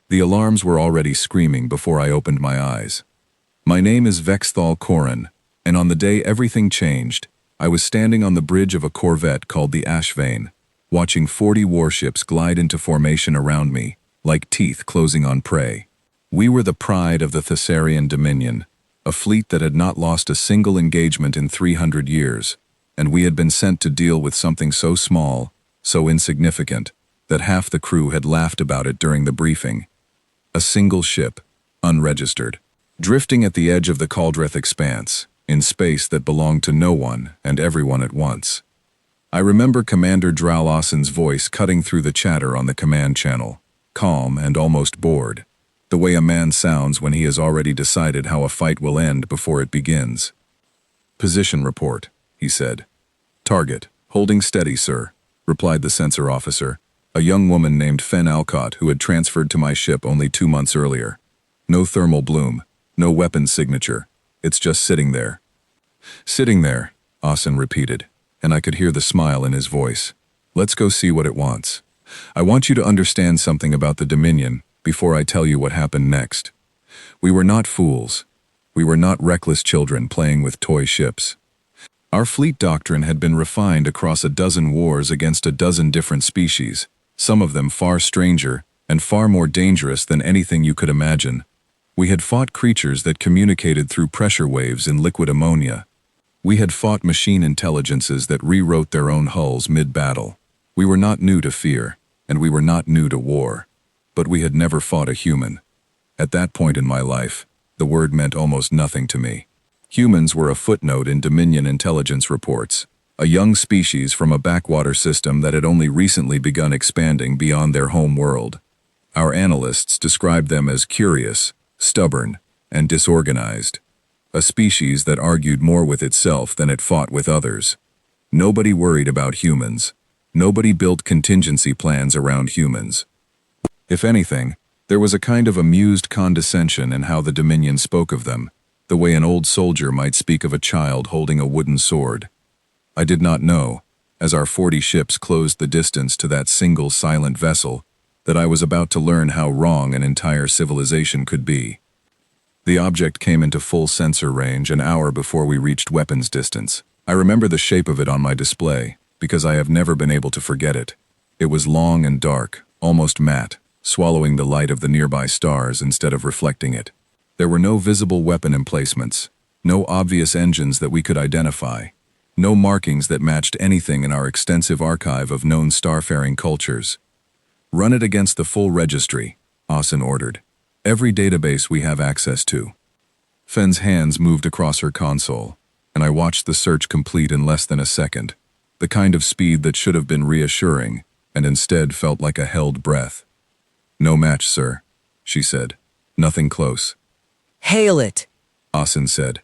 The alarms were already screaming before I opened my eyes. My name is Vexthal Korin, and on the day everything changed, I was standing on the bridge of a corvette called the Ashvane, watching 40 warships glide into formation around me, like teeth closing on prey. We were the pride of the Thessarian Dominion, a fleet that had not lost a single engagement in 300 years, and we had been sent to deal with something so small, so insignificant, that half the crew had laughed about it during the briefing. A single ship, unregistered, drifting at the edge of the Caldreth expanse, in space that belonged to no one and everyone at once. I remember Commander Drow Lawson's voice cutting through the chatter on the command channel, calm and almost bored, the way a man sounds when he has already decided how a fight will end before it begins. "Position report," he said. "Target, holding steady, sir," replied the sensor officer, a young woman named Fen Alcott who had transferred to my ship only 2 months earlier. "No thermal bloom, no weapons signature. It's just sitting there." "Sitting there," Austin repeated, and I could hear the smile in his voice. "Let's go see what it wants. I want you to understand something about the Dominion before I tell you what happened next. We were not fools. We were not reckless children playing with toy ships. Our fleet doctrine had been refined across a dozen wars against a dozen different species, some of them far stranger and far more dangerous than anything you could imagine. We had fought creatures that communicated through pressure waves in liquid ammonia. We had fought machine intelligences that rewrote their own hulls mid-battle. We were not new to fear, and we were not new to war. But we had never fought a human. At that point in my life, the word meant almost nothing to me. Humans were a footnote in Dominion intelligence reports, a young species from a backwater system that had only recently begun expanding beyond their home world. Our analysts described them as curious, stubborn, and disorganized. A species that argued more with itself than it fought with others. Nobody worried about humans. Nobody built contingency plans around humans. If anything, there was a kind of amused condescension in how the Dominion spoke of them, the way an old soldier might speak of a child holding a wooden sword. I did not know, as our 40 ships closed the distance to that single silent vessel, that I was about to learn how wrong an entire civilization could be. The object came into full sensor range an hour before we reached weapons distance. I remember the shape of it on my display, because I have never been able to forget it. It was long and dark, almost matte, swallowing the light of the nearby stars instead of reflecting it. There were no visible weapon emplacements, no obvious engines that we could identify, no markings that matched anything in our extensive archive of known starfaring cultures. "Run it against the full registry," Austin ordered. "Every database we have access to." Fen's hands moved across her console, and I watched the search complete in less than a second, the kind of speed that should have been reassuring, and instead felt like a held breath. "No match, sir," she said. "Nothing close." "Hail it," Austin said.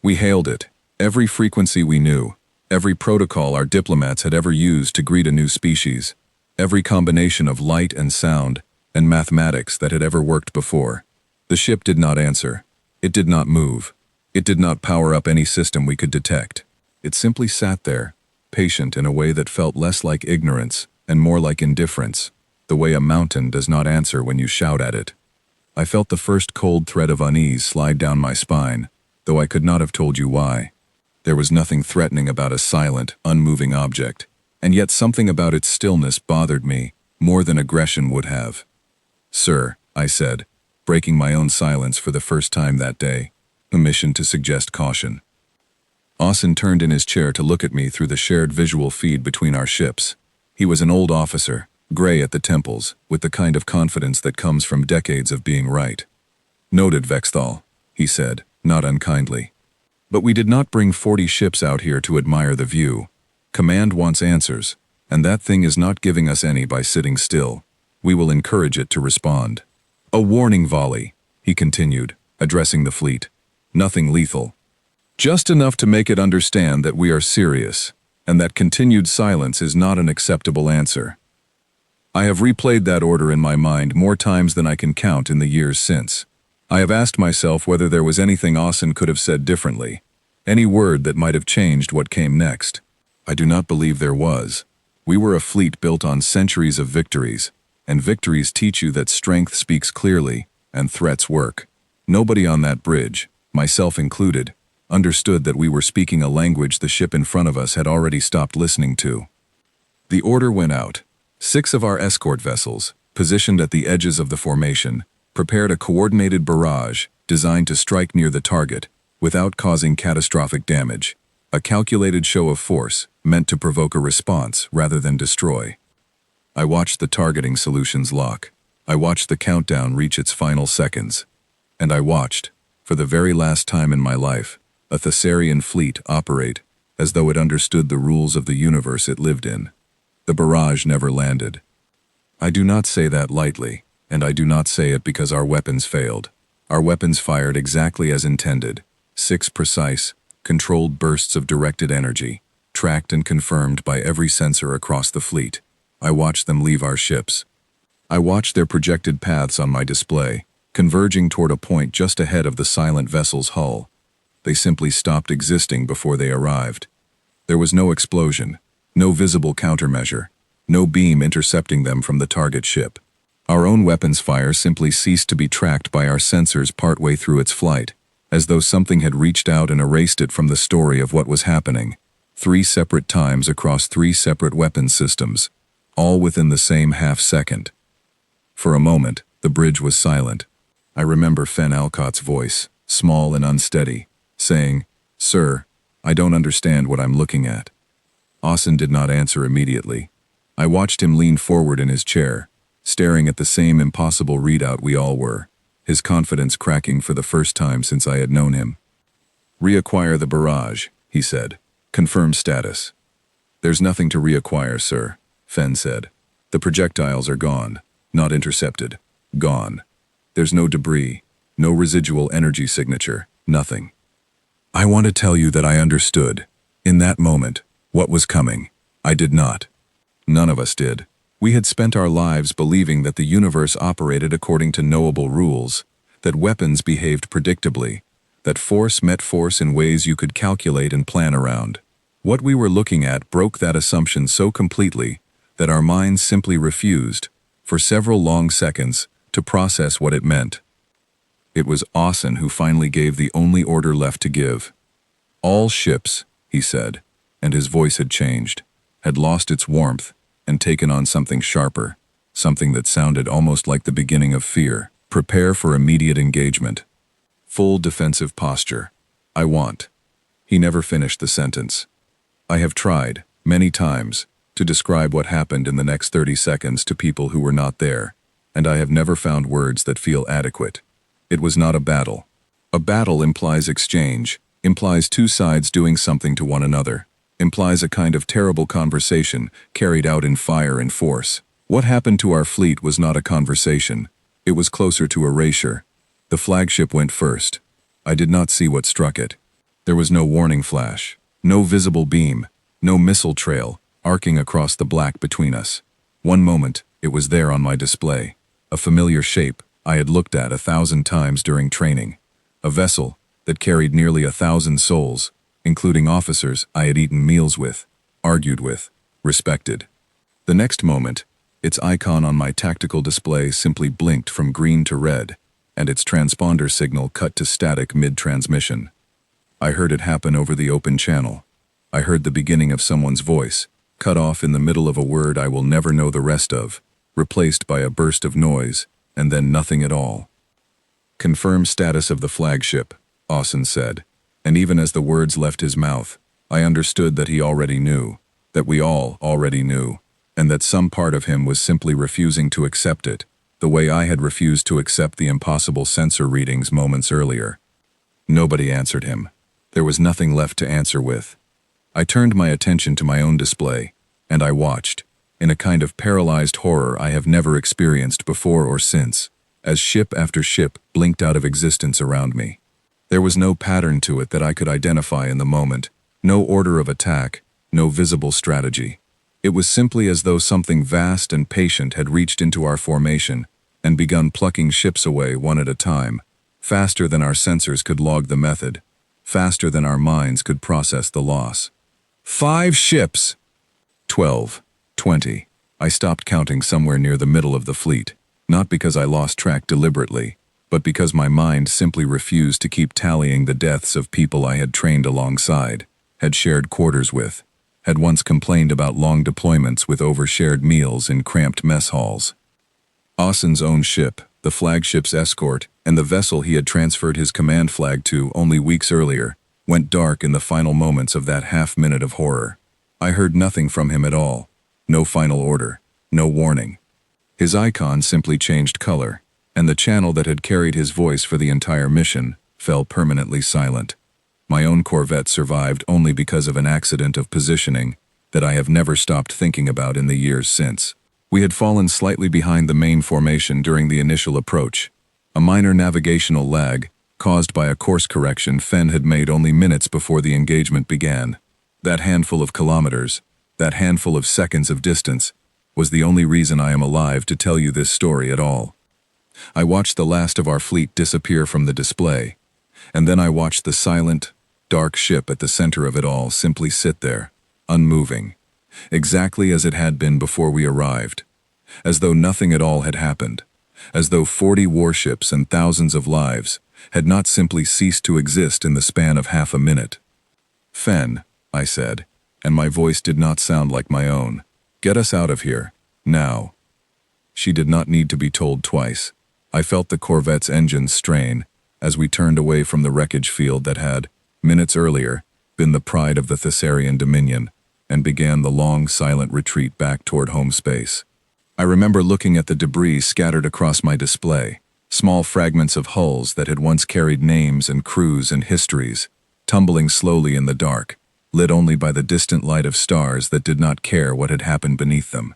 We hailed it, every frequency we knew, every protocol our diplomats had ever used to greet a new species, every combination of light and sound and mathematics that had ever worked before. The ship did not answer. It did not move. It did not power up any system we could detect. It simply sat there, patient in a way that felt less like ignorance and more like indifference, the way a mountain does not answer when you shout at it. I felt the first cold thread of unease slide down my spine, though I could not have told you why. There was nothing threatening about a silent, unmoving object, and yet something about its stillness bothered me more than aggression would have. "Sir," I said, breaking my own silence for the first time that day, a mission to suggest caution. Austin turned in his chair to look at me through the shared visual feed between our ships. He was an old officer, gray at the temples, with the kind of confidence that comes from decades of being right. "Noted, Vexthal," he said, not unkindly. "But we did not bring 40 ships out here to admire the view. Command wants answers, and that thing is not giving us any by sitting still. We will encourage it to respond." "A warning volley," he continued, addressing the fleet. "Nothing lethal. Just enough to make it understand that we are serious, and that continued silence is not an acceptable answer." I have replayed that order in my mind more times than I can count in the years since. I have asked myself whether there was anything Austin could have said differently, any word that might have changed what came next. I do not believe there was. We were a fleet built on centuries of victories, and victories teach you that strength speaks clearly, and threats work. Nobody on that bridge, myself included, understood that we were speaking a language the ship in front of us had already stopped listening to. The order went out. 6 of our escort vessels, positioned at the edges of the formation, prepared a coordinated barrage designed to strike near the target without causing catastrophic damage. A calculated show of force meant to provoke a response rather than destroy. I watched the targeting solutions lock. I watched the countdown reach its final seconds. And I watched, for the very last time in my life, a Thessarian fleet operate as though it understood the rules of the universe it lived in. The barrage never landed. I do not say that lightly, and I do not say it because our weapons failed. Our weapons fired exactly as intended. 6 precise, controlled bursts of directed energy, tracked and confirmed by every sensor across the fleet. I watched them leave our ships. I watched their projected paths on my display, converging toward a point just ahead of the silent vessel's hull. They simply stopped existing before they arrived. There was no explosion, no visible countermeasure, no beam intercepting them from the target ship. Our own weapons fire simply ceased to be tracked by our sensors partway through its flight, as though something had reached out and erased it from the story of what was happening. 3 separate times across 3 separate weapons systems, all within the same half-second. For a moment, the bridge was silent. I remember Fen Alcott's voice, small and unsteady, saying, "Sir, I don't understand what I'm looking at." Austin did not answer immediately. I watched him lean forward in his chair, staring at the same impossible readout we all were, his confidence cracking for the first time since I had known him. "Reacquire the barrage," he said. "Confirm status." "There's nothing to reacquire, sir," Fen said. "The projectiles are gone, not intercepted. Gone. There's no debris, no residual energy signature, nothing." I want to tell you that I understood, in that moment, what was coming. I did not. None of us did. We had spent our lives believing that the universe operated according to knowable rules, that weapons behaved predictably, that force met force in ways you could calculate and plan around. What we were looking at broke that assumption so completely that our minds simply refused, for several long seconds, to process what it meant. It was Austin who finally gave the only order left to give. "All ships," he said, and his voice had changed, had lost its warmth and taken on something sharper, something that sounded almost like the beginning of fear. "Prepare for immediate engagement. Full defensive posture. I want." He never finished the sentence. I have tried, many times, to describe what happened in the next 30 seconds to people who were not there, and I have never found words that feel adequate. It was not a battle. A battle implies exchange, implies 2 sides doing something to one another, implies a kind of terrible conversation carried out in fire and force. What happened to our fleet was not a conversation. It was closer to erasure. The flagship went first. I did not see what struck it. There was no warning flash, no visible beam, no missile trail arcing across the black between us. One moment, it was there on my display, a familiar shape I had looked at 1,000 times during training, a vessel that carried nearly 1,000 souls, including officers I had eaten meals with, argued with, respected. The next moment, its icon on my tactical display simply blinked from green to red, and its transponder signal cut to static mid-transmission. I heard it happen over the open channel. I heard the beginning of someone's voice, cut off in the middle of a word I will never know the rest of, replaced by a burst of noise, and then nothing at all. "Confirm status of the flagship," Austin said, and even as the words left his mouth, I understood that he already knew, that we all already knew, and that some part of him was simply refusing to accept it, the way I had refused to accept the impossible sensor readings moments earlier. Nobody answered him. There was nothing left to answer with. I turned my attention to my own display, and I watched, in a kind of paralyzed horror I have never experienced before or since, as ship after ship blinked out of existence around me. There was no pattern to it that I could identify in the moment, no order of attack, no visible strategy. It was simply as though something vast and patient had reached into our formation and begun plucking ships away one at a time, faster than our sensors could log the method, faster than our minds could process the loss. 5 ships! 12, 20, I stopped counting somewhere near the middle of the fleet, not because I lost track deliberately, but because my mind simply refused to keep tallying the deaths of people I had trained alongside, had shared quarters with, had once complained about long deployments with overshared meals in cramped mess halls. Austin's own ship, the flagship's escort, and the vessel he had transferred his command flag to only weeks earlier, went dark in the final moments of that half-minute of horror. I heard nothing from him at all. No final order, no warning. His icon simply changed color, and the channel that had carried his voice for the entire mission fell permanently silent. My own corvette survived only because of an accident of positioning that I have never stopped thinking about in the years since. We had fallen slightly behind the main formation during the initial approach. A minor navigational lag, caused by a course correction Fenn had made only minutes before the engagement began. That handful of kilometers, that handful of seconds of distance, was the only reason I am alive to tell you this story at all. I watched the last of our fleet disappear from the display, and then I watched the silent, dark ship at the center of it all simply sit there, unmoving, exactly as it had been before we arrived, as though nothing at all had happened, as though 40 warships and thousands of lives had not simply ceased to exist in the span of half a minute. "Fenn," I said, and my voice did not sound like my own. "Get us out of here, now." She did not need to be told twice. I felt the corvette's engines strain as we turned away from the wreckage field that had, minutes earlier, been the pride of the Thessarian Dominion, and began the long, silent retreat back toward home space. I remember looking at the debris scattered across my display, small fragments of hulls that had once carried names and crews and histories, tumbling slowly in the dark, lit only by the distant light of stars that did not care what had happened beneath them.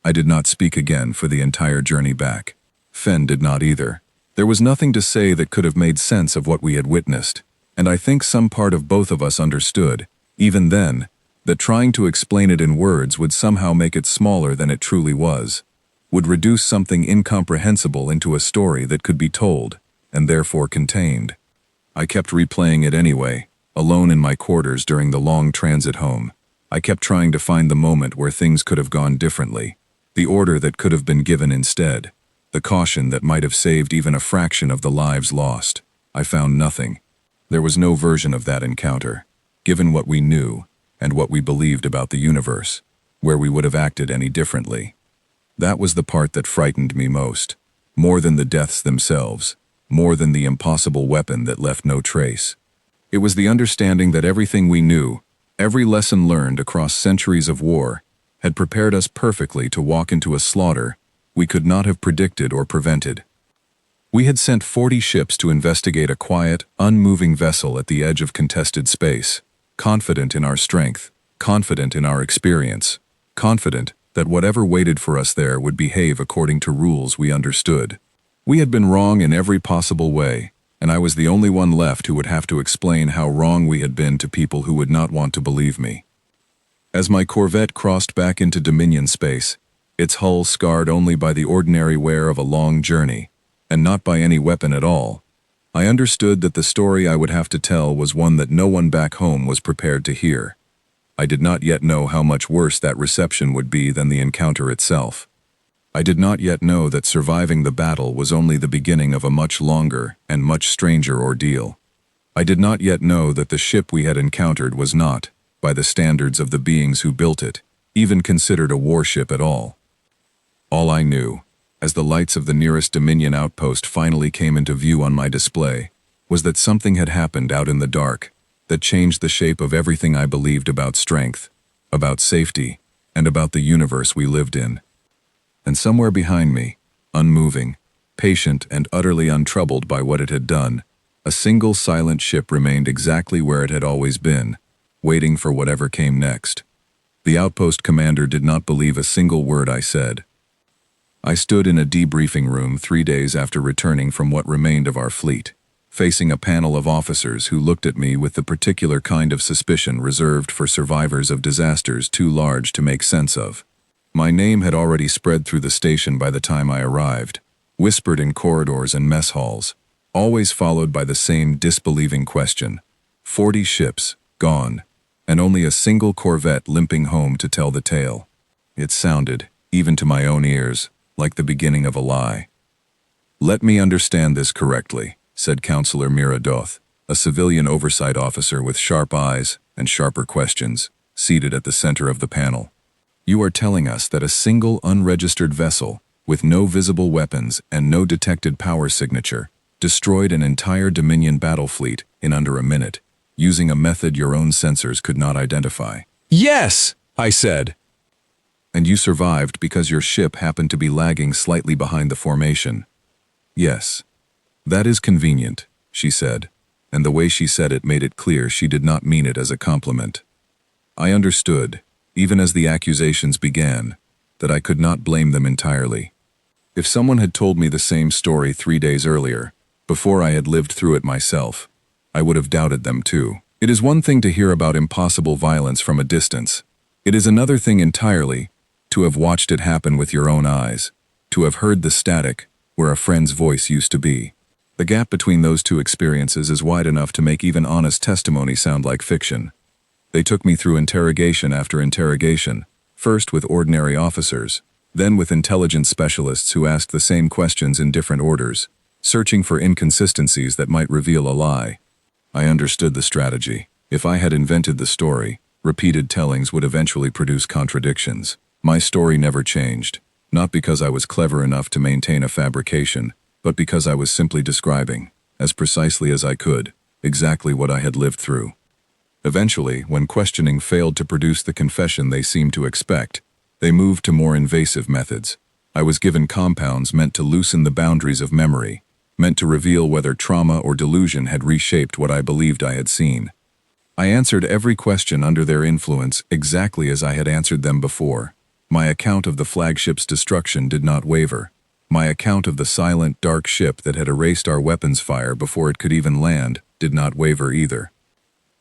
I did not speak again for the entire journey back. Fenn did not either. There was nothing to say that could have made sense of what we had witnessed, and I think some part of both of us understood, even then, that trying to explain it in words would somehow make it smaller than it truly was, would reduce something incomprehensible into a story that could be told, and therefore contained. I kept replaying it anyway, alone in my quarters during the long transit home. I kept trying to find the moment where things could have gone differently, the order that could have been given instead, the caution that might have saved even a fraction of the lives lost. I found nothing. There was no version of that encounter, given what we knew and what we believed about the universe, where we would have acted any differently. That was the part that frightened me most, more than the deaths themselves, more than the impossible weapon that left no trace. It was the understanding that everything we knew, every lesson learned across centuries of war, had prepared us perfectly to walk into a slaughter we could not have predicted or prevented. We had sent 40 ships to investigate a quiet, unmoving vessel at the edge of contested space, confident in our strength, confident in our experience, confident that whatever waited for us there would behave according to rules we understood. We had been wrong in every possible way, and I was the only one left who would have to explain how wrong we had been to people who would not want to believe me. As my corvette crossed back into Dominion space, its hull scarred only by the ordinary wear of a long journey, and not by any weapon at all, I understood that the story I would have to tell was one that no one back home was prepared to hear. I did not yet know how much worse that reception would be than the encounter itself. I did not yet know that surviving the battle was only the beginning of a much longer and much stranger ordeal. I did not yet know that the ship we had encountered was not, by the standards of the beings who built it, even considered a warship at all. All I knew, as the lights of the nearest Dominion outpost finally came into view on my display, was that something had happened out in the dark that changed the shape of everything I believed about strength, about safety, and about the universe we lived in. And somewhere behind me, unmoving, patient and utterly untroubled by what it had done, a single silent ship remained exactly where it had always been, waiting for whatever came next. The outpost commander did not believe a single word I said. I stood in a debriefing room 3 days after returning from what remained of our fleet, facing a panel of officers who looked at me with the particular kind of suspicion reserved for survivors of disasters too large to make sense of. My name had already spread through the station by the time I arrived, whispered in corridors and mess halls, always followed by the same disbelieving question. 40 ships, gone, and only a single corvette limping home to tell the tale. It sounded, even to my own ears, like the beginning of a lie. "Let me understand this correctly," said Counselor Miradoth, a civilian oversight officer with sharp eyes and sharper questions, seated at the center of the panel. "You are telling us that a single unregistered vessel, with no visible weapons and no detected power signature, destroyed an entire Dominion battle fleet in under a minute, using a method your own sensors could not identify." "Yes," I said. "And you survived because your ship happened to be lagging slightly behind the formation." "Yes. That is convenient," she said, and the way she said it made it clear she did not mean it as a compliment. I understood, even as the accusations began, that I could not blame them entirely. If someone had told me the same story 3 days earlier, before I had lived through it myself, I would have doubted them too. It is one thing to hear about impossible violence from a distance. It is another thing entirely to have watched it happen with your own eyes, to have heard the static where a friend's voice used to be. The gap between those two experiences is wide enough to make even honest testimony sound like fiction. They took me through interrogation after interrogation, first with ordinary officers, then with intelligence specialists who asked the same questions in different orders, searching for inconsistencies that might reveal a lie. I understood the strategy. If I had invented the story, repeated tellings would eventually produce contradictions. My story never changed, not because I was clever enough to maintain a fabrication, but because I was simply describing, as precisely as I could, exactly what I had lived through. Eventually, when questioning failed to produce the confession they seemed to expect, they moved to more invasive methods. I was given compounds meant to loosen the boundaries of memory, meant to reveal whether trauma or delusion had reshaped what I believed I had seen. I answered every question under their influence exactly as I had answered them before. My account of the flagship's destruction did not waver. My account of the silent, dark ship that had erased our weapons fire before it could even land did not waver either.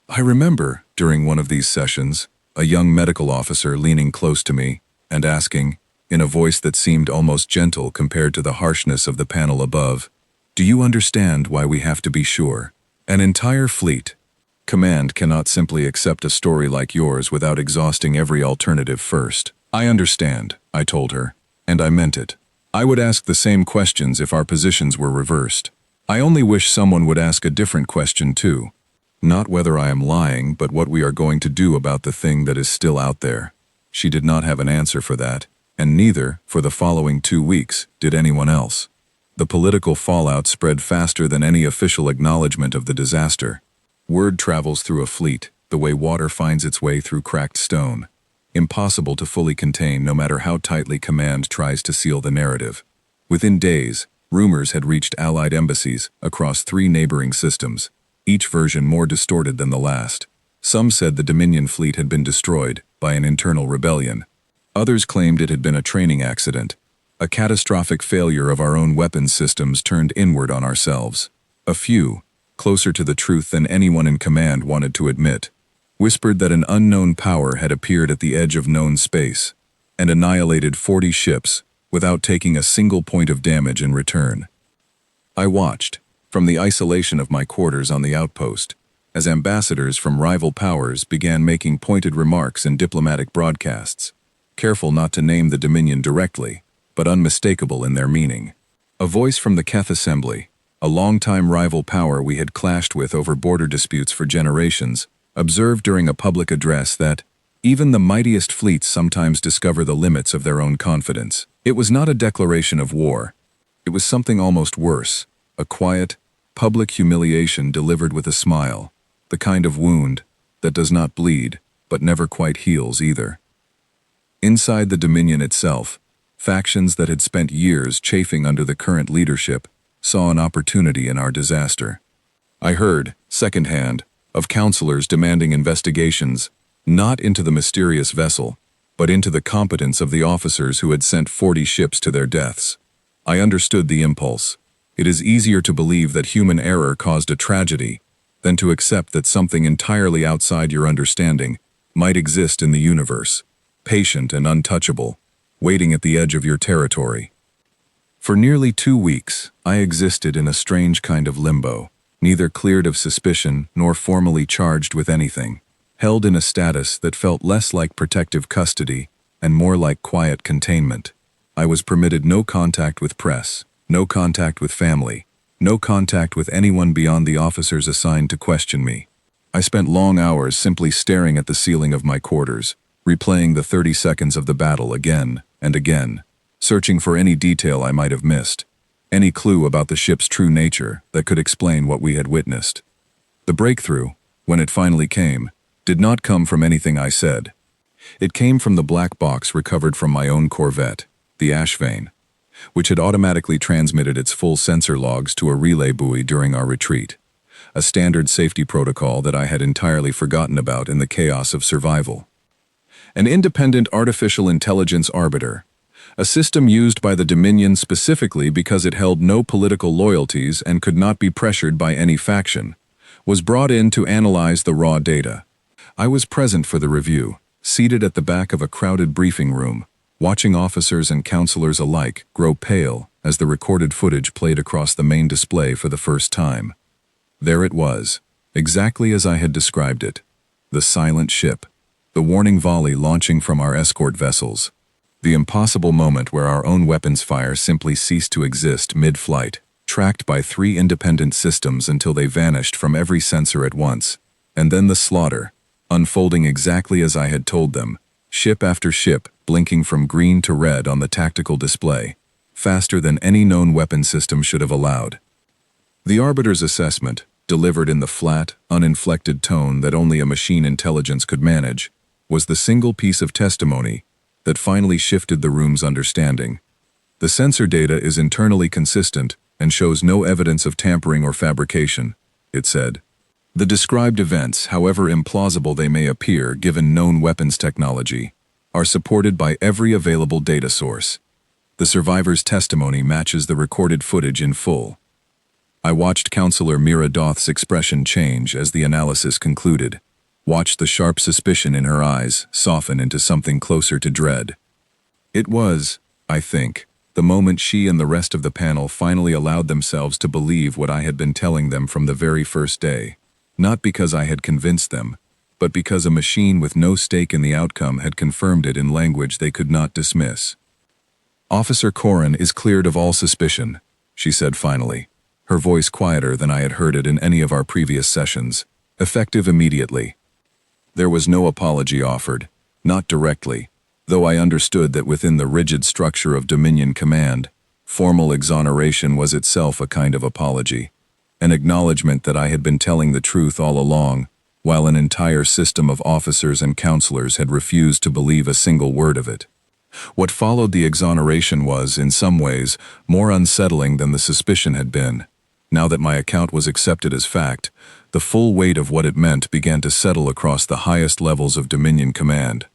I remember, during one of these sessions, a young medical officer leaning close to me and asking, in a voice that seemed almost gentle compared to the harshness of the panel above, "Do you understand why we have to be sure? An entire fleet. Command cannot simply accept a story like yours without exhausting every alternative first." "I understand," I told her, and I meant it. I would ask the same questions if our positions were reversed. I only wish someone would ask a different question too. Not whether I am lying, but what we are going to do about the thing that is still out there. She did not have an answer for that, and neither, for the following 2 weeks, did anyone else. The political fallout spread faster than any official acknowledgement of the disaster. Word travels through a fleet, the way water finds its way through cracked stone. Impossible to fully contain no matter how tightly command tries to seal the narrative. Within days, rumors had reached Allied embassies across 3 neighboring systems, each version more distorted than the last. Some said the Dominion fleet had been destroyed by an internal rebellion. Others claimed it had been a training accident, a catastrophic failure of our own weapons systems turned inward on ourselves. A few, closer to the truth than anyone in command wanted to admit, whispered that an unknown power had appeared at the edge of known space and annihilated 40 ships without taking a single point of damage in return. I watched, from the isolation of my quarters on the outpost, as ambassadors from rival powers began making pointed remarks in diplomatic broadcasts, careful not to name the Dominion directly, but unmistakable in their meaning. A voice from the Keth Assembly, a longtime rival power we had clashed with over border disputes for generations, observed during a public address that even the mightiest fleets sometimes discover the limits of their own confidence. It was not a declaration of war. It was something almost worse, a quiet, public humiliation delivered with a smile, the kind of wound that does not bleed, but never quite heals either. Inside the Dominion itself, factions that had spent years chafing under the current leadership saw an opportunity in our disaster. I heard, secondhand, of counselors demanding investigations, not into the mysterious vessel, but into the competence of the officers who had sent 40 ships to their deaths. I understood the impulse. It is easier to believe that human error caused a tragedy than to accept that something entirely outside your understanding might exist in the universe, patient and untouchable, waiting at the edge of your territory. For nearly 2 weeks, I existed in a strange kind of limbo, neither cleared of suspicion nor formally charged with anything, held in a status that felt less like protective custody and more like quiet containment. I was permitted no contact with press, no contact with family, no contact with anyone beyond the officers assigned to question me. I spent long hours simply staring at the ceiling of my quarters, replaying the 30 seconds of the battle again and again, searching for any detail I might have missed, any clue about the ship's true nature that could explain what we had witnessed. The breakthrough, when it finally came, did not come from anything I said. It came from the black box recovered from my own corvette, the HFY, which had automatically transmitted its full sensor logs to a relay buoy during our retreat, a standard safety protocol that I had entirely forgotten about in the chaos of survival. An independent artificial intelligence arbiter, a system used by the Dominion specifically because it held no political loyalties and could not be pressured by any faction, was brought in to analyze the raw data. I was present for the review, seated at the back of a crowded briefing room, watching officers and counselors alike grow pale as the recorded footage played across the main display for the first time. There it was, exactly as I had described it. The silent ship, the warning volley launching from our escort vessels, the impossible moment where our own weapons fire simply ceased to exist mid-flight, tracked by 3 independent systems until they vanished from every sensor at once, and then the slaughter, unfolding exactly as I had told them, ship after ship blinking from green to red on the tactical display, faster than any known weapon system should have allowed. The arbiter's assessment, delivered in the flat, uninflected tone that only a machine intelligence could manage, was the single piece of testimony that finally shifted the room's understanding. The sensor data is internally consistent and shows no evidence of tampering or fabrication, it said. The described events, however implausible they may appear given known weapons technology, are supported by every available data source. The survivor's testimony matches the recorded footage in full. I watched Counselor Mira Doth's expression change as the analysis concluded, watched the sharp suspicion in her eyes soften into something closer to dread. It was, I think, the moment she and the rest of the panel finally allowed themselves to believe what I had been telling them from the very first day, not because I had convinced them, but because a machine with no stake in the outcome had confirmed it in language they could not dismiss. "Officer Corrin is cleared of all suspicion," she said finally, her voice quieter than I had heard it in any of our previous sessions, effective immediately. There was no apology offered, not directly, though I understood that within the rigid structure of Dominion Command, formal exoneration was itself a kind of apology, an acknowledgement that I had been telling the truth all along, while an entire system of officers and counselors had refused to believe a single word of it. What followed the exoneration was, in some ways, more unsettling than the suspicion had been. Now that my account was accepted as fact, the full weight of what it meant began to settle across the highest levels of Dominion Command.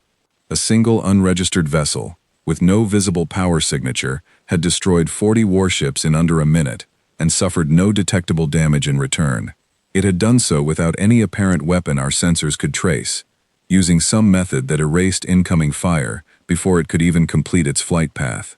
A single unregistered vessel, with no visible power signature, had destroyed 40 warships in under a minute, and suffered no detectable damage in return. It had done so without any apparent weapon our sensors could trace, using some method that erased incoming fire before it could even complete its flight path.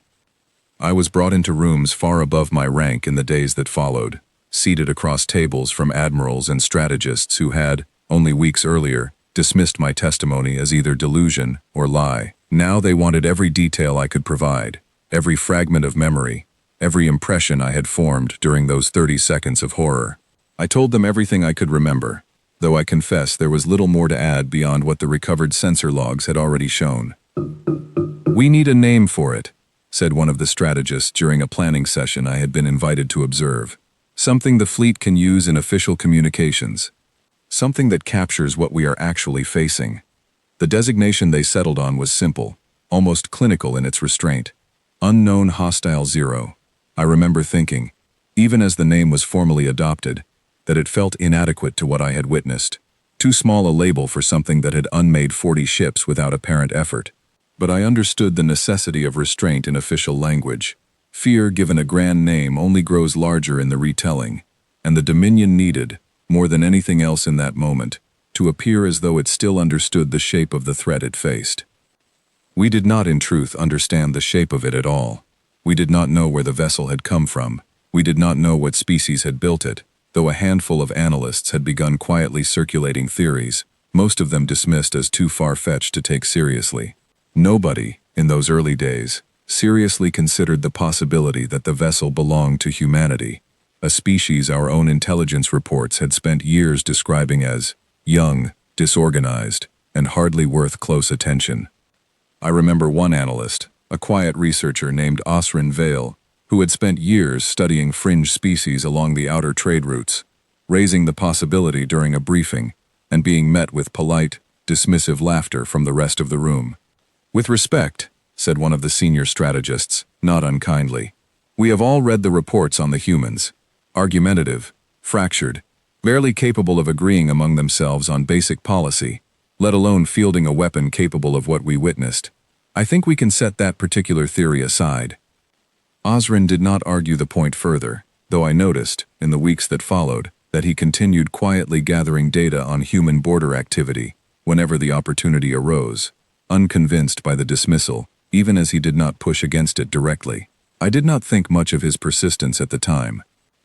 I was brought into rooms far above my rank in the days that followed, seated across tables from admirals and strategists who had, only weeks earlier, dismissed my testimony as either delusion or lie. Now they wanted every detail I could provide, every fragment of memory, every impression I had formed during those 30 seconds of horror. I told them everything I could remember, though I confess there was little more to add beyond what the recovered sensor logs had already shown. "We need a name for it," said one of the strategists during a planning session I had been invited to observe. "Something the fleet can use in official communications. Something that captures what we are actually facing." The designation they settled on was simple, almost clinical in its restraint. Unknown Hostile Zero. I remember thinking, even as the name was formally adopted, that it felt inadequate to what I had witnessed. Too small a label for something that had unmade 40 ships without apparent effort. But I understood the necessity of restraint in official language. Fear given a grand name only grows larger in the retelling, and the Dominion needed, more than anything else in that moment, to appear as though it still understood the shape of the threat it faced. We did not, in truth, understand the shape of it at all. We did not know where the vessel had come from. We did not know what species had built it, though a handful of analysts had begun quietly circulating theories, most of them dismissed as too far-fetched to take seriously. Nobody, in those early days, seriously considered the possibility that the vessel belonged to humanity, a species our own intelligence reports had spent years describing as young, disorganized, and hardly worth close attention. I remember one analyst, a quiet researcher named Osrin Vale, who had spent years studying fringe species along the outer trade routes, raising the possibility during a briefing and being met with polite, dismissive laughter from the rest of the room. "With respect," said one of the senior strategists, not unkindly, "we have all read the reports on the humans. Argumentative, fractured, barely capable of agreeing among themselves on basic policy, let alone fielding a weapon capable of what we witnessed. I think we can set that particular theory aside." Osrin did not argue the point further, though I noticed, in the weeks that followed, that he continued quietly gathering data on human border activity whenever the opportunity arose, unconvinced by the dismissal, even as he did not push against it directly. I did not think much of his persistence at the time.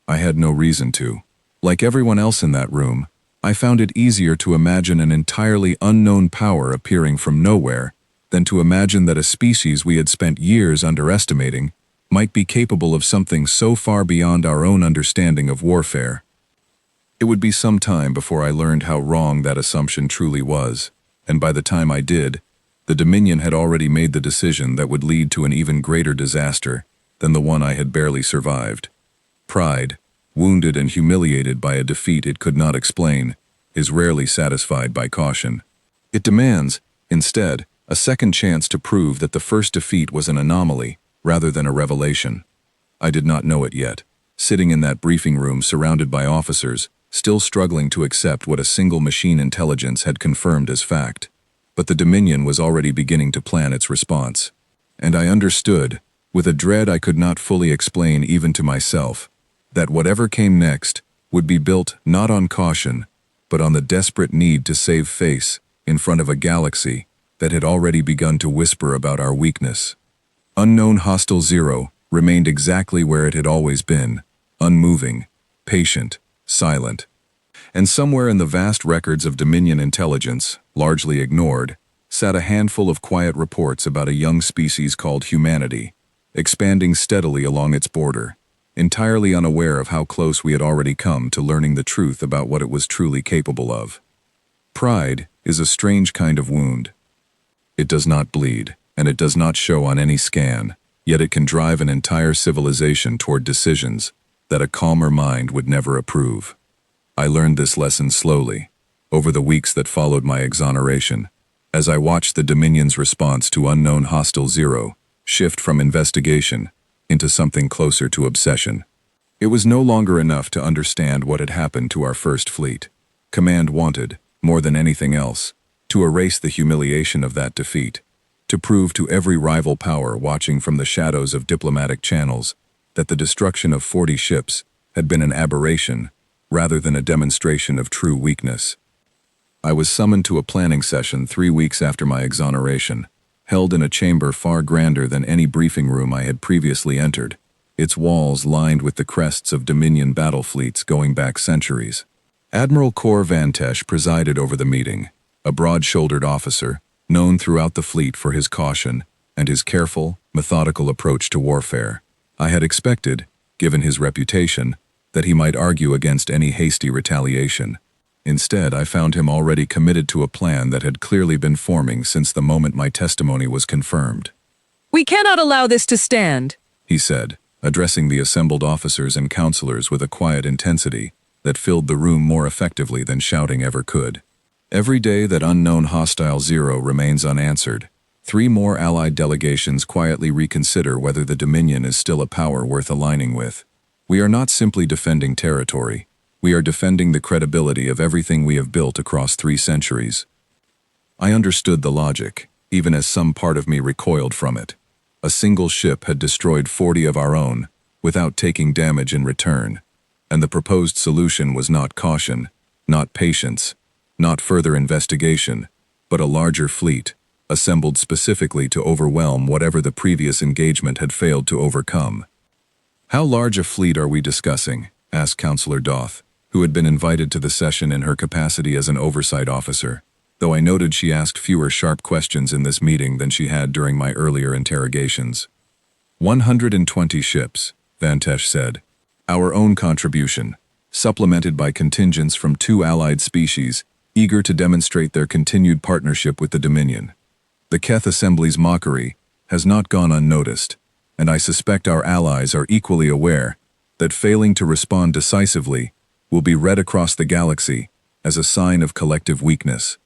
I had no reason to. Like everyone else in that room, I found it easier to imagine an entirely unknown power appearing from nowhere than to imagine that a species we had spent years underestimating might be capable of something so far beyond our own understanding of warfare. It would be some time before I learned how wrong that assumption truly was, and by the time I did, the Dominion had already made the decision that would lead to an even greater disaster than the one I had barely survived. Pride, wounded and humiliated by a defeat it could not explain, is rarely satisfied by caution. It demands, instead, a second chance to prove that the first defeat was an anomaly rather than a revelation. I did not know it yet, sitting in that briefing room surrounded by officers, still struggling to accept what a single machine intelligence had confirmed as fact. But the Dominion was already beginning to plan its response. And I understood, with a dread I could not fully explain even to myself, that whatever came next would be built not on caution, but on the desperate need to save face in front of a galaxy that had already begun to whisper about our weakness. Unknown Hostile Zero remained exactly where it had always been, unmoving, patient, silent. And somewhere in the vast records of Dominion intelligence, largely ignored, sat a handful of quiet reports about a young species called humanity, expanding steadily along its border, entirely unaware of how close we had already come to learning the truth about what it was truly capable of. Pride is a strange kind of wound. It does not bleed, and it does not show on any scan, yet it can drive an entire civilization toward decisions that a calmer mind would never approve. I learned this lesson slowly, over the weeks that followed my exoneration, as I watched the Dominion's response to unknown Hostile Zero shift from investigation into something closer to obsession. It was no longer enough to understand what had happened to our first fleet. Command wanted, more than anything else, to erase the humiliation of that defeat, to prove to every rival power watching from the shadows of diplomatic channels that the destruction of 40 ships had been an aberration rather than a demonstration of true weakness. I was summoned to a planning session 3 weeks after my exoneration, held in a chamber far grander than any briefing room I had previously entered, its walls lined with the crests of Dominion battle fleets going back centuries. Admiral Cor Vantesh presided over the meeting, a broad-shouldered officer, known throughout the fleet for his caution and his careful, methodical approach to warfare. I had expected, given his reputation, that he might argue against any hasty retaliation. Instead, I found him already committed to a plan that had clearly been forming since the moment my testimony was confirmed. "We cannot allow this to stand," he said, addressing the assembled officers and counselors with a quiet intensity that filled the room more effectively than shouting ever could. Every day that unknown Hostile Zero remains unanswered, 3 more Allied delegations quietly reconsider whether the Dominion is still a power worth aligning with. We are not simply defending territory. We are defending the credibility of everything we have built across 3 centuries. I understood the logic, even as some part of me recoiled from it. A single ship had destroyed 40 of our own, without taking damage in return, and the proposed solution was not caution, not patience, not further investigation, but a larger fleet, assembled specifically to overwhelm whatever the previous engagement had failed to overcome. "How large a fleet are we discussing?" asked Counselor Doth, who had been invited to the session in her capacity as an oversight officer. though I noted she asked fewer sharp questions in this meeting than she had during my earlier interrogations. 120 ships, Vantesh said. Our own contribution, supplemented by contingents from 2 allied species, eager to demonstrate their continued partnership with the Dominion. The Keth Assembly's mockery has not gone unnoticed, and I suspect our allies are equally aware that failing to respond decisively will be read across the galaxy as a sign of collective weakness.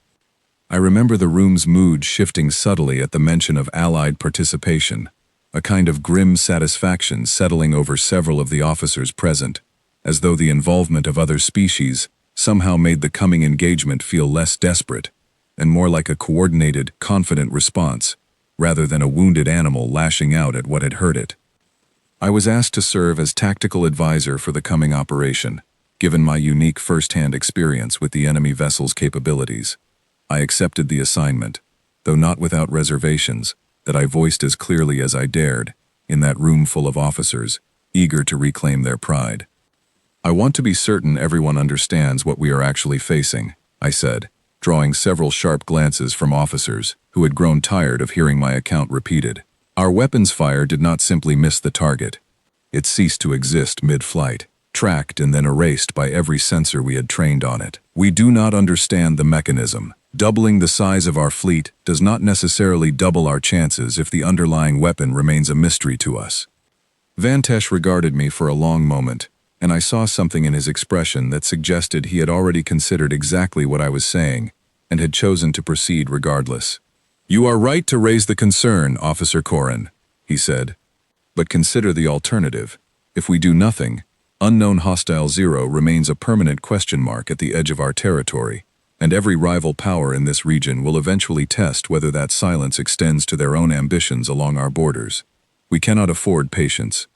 I remember the room's mood shifting subtly at the mention of allied participation, a kind of grim satisfaction settling over several of the officers present, as though the involvement of other species somehow made the coming engagement feel less desperate and more like a coordinated, confident response, rather than a wounded animal lashing out at what had hurt it. I was asked to serve as tactical advisor for the coming operation, given my unique first-hand experience with the enemy vessel's capabilities. I accepted the assignment, though not without reservations, that I voiced as clearly as I dared, in that room full of officers, eager to reclaim their pride. I want to be certain everyone understands what we are actually facing, I said, drawing several sharp glances from officers who had grown tired of hearing my account repeated. Our weapons fire did not simply miss the target. It ceased to exist mid-flight, tracked and then erased by every sensor we had trained on it. We do not understand the mechanism. Doubling the size of our fleet does not necessarily double our chances if the underlying weapon remains a mystery to us. Vantesh regarded me for a long moment, and I saw something in his expression that suggested he had already considered exactly what I was saying and had chosen to proceed regardless. You are right to raise the concern, Officer Corrin, he said. But consider the alternative. If we do nothing, unknown hostile zero remains a permanent question mark at the edge of our territory, and every rival power in this region will eventually test whether that silence extends to their own ambitions along our borders. We cannot afford patience.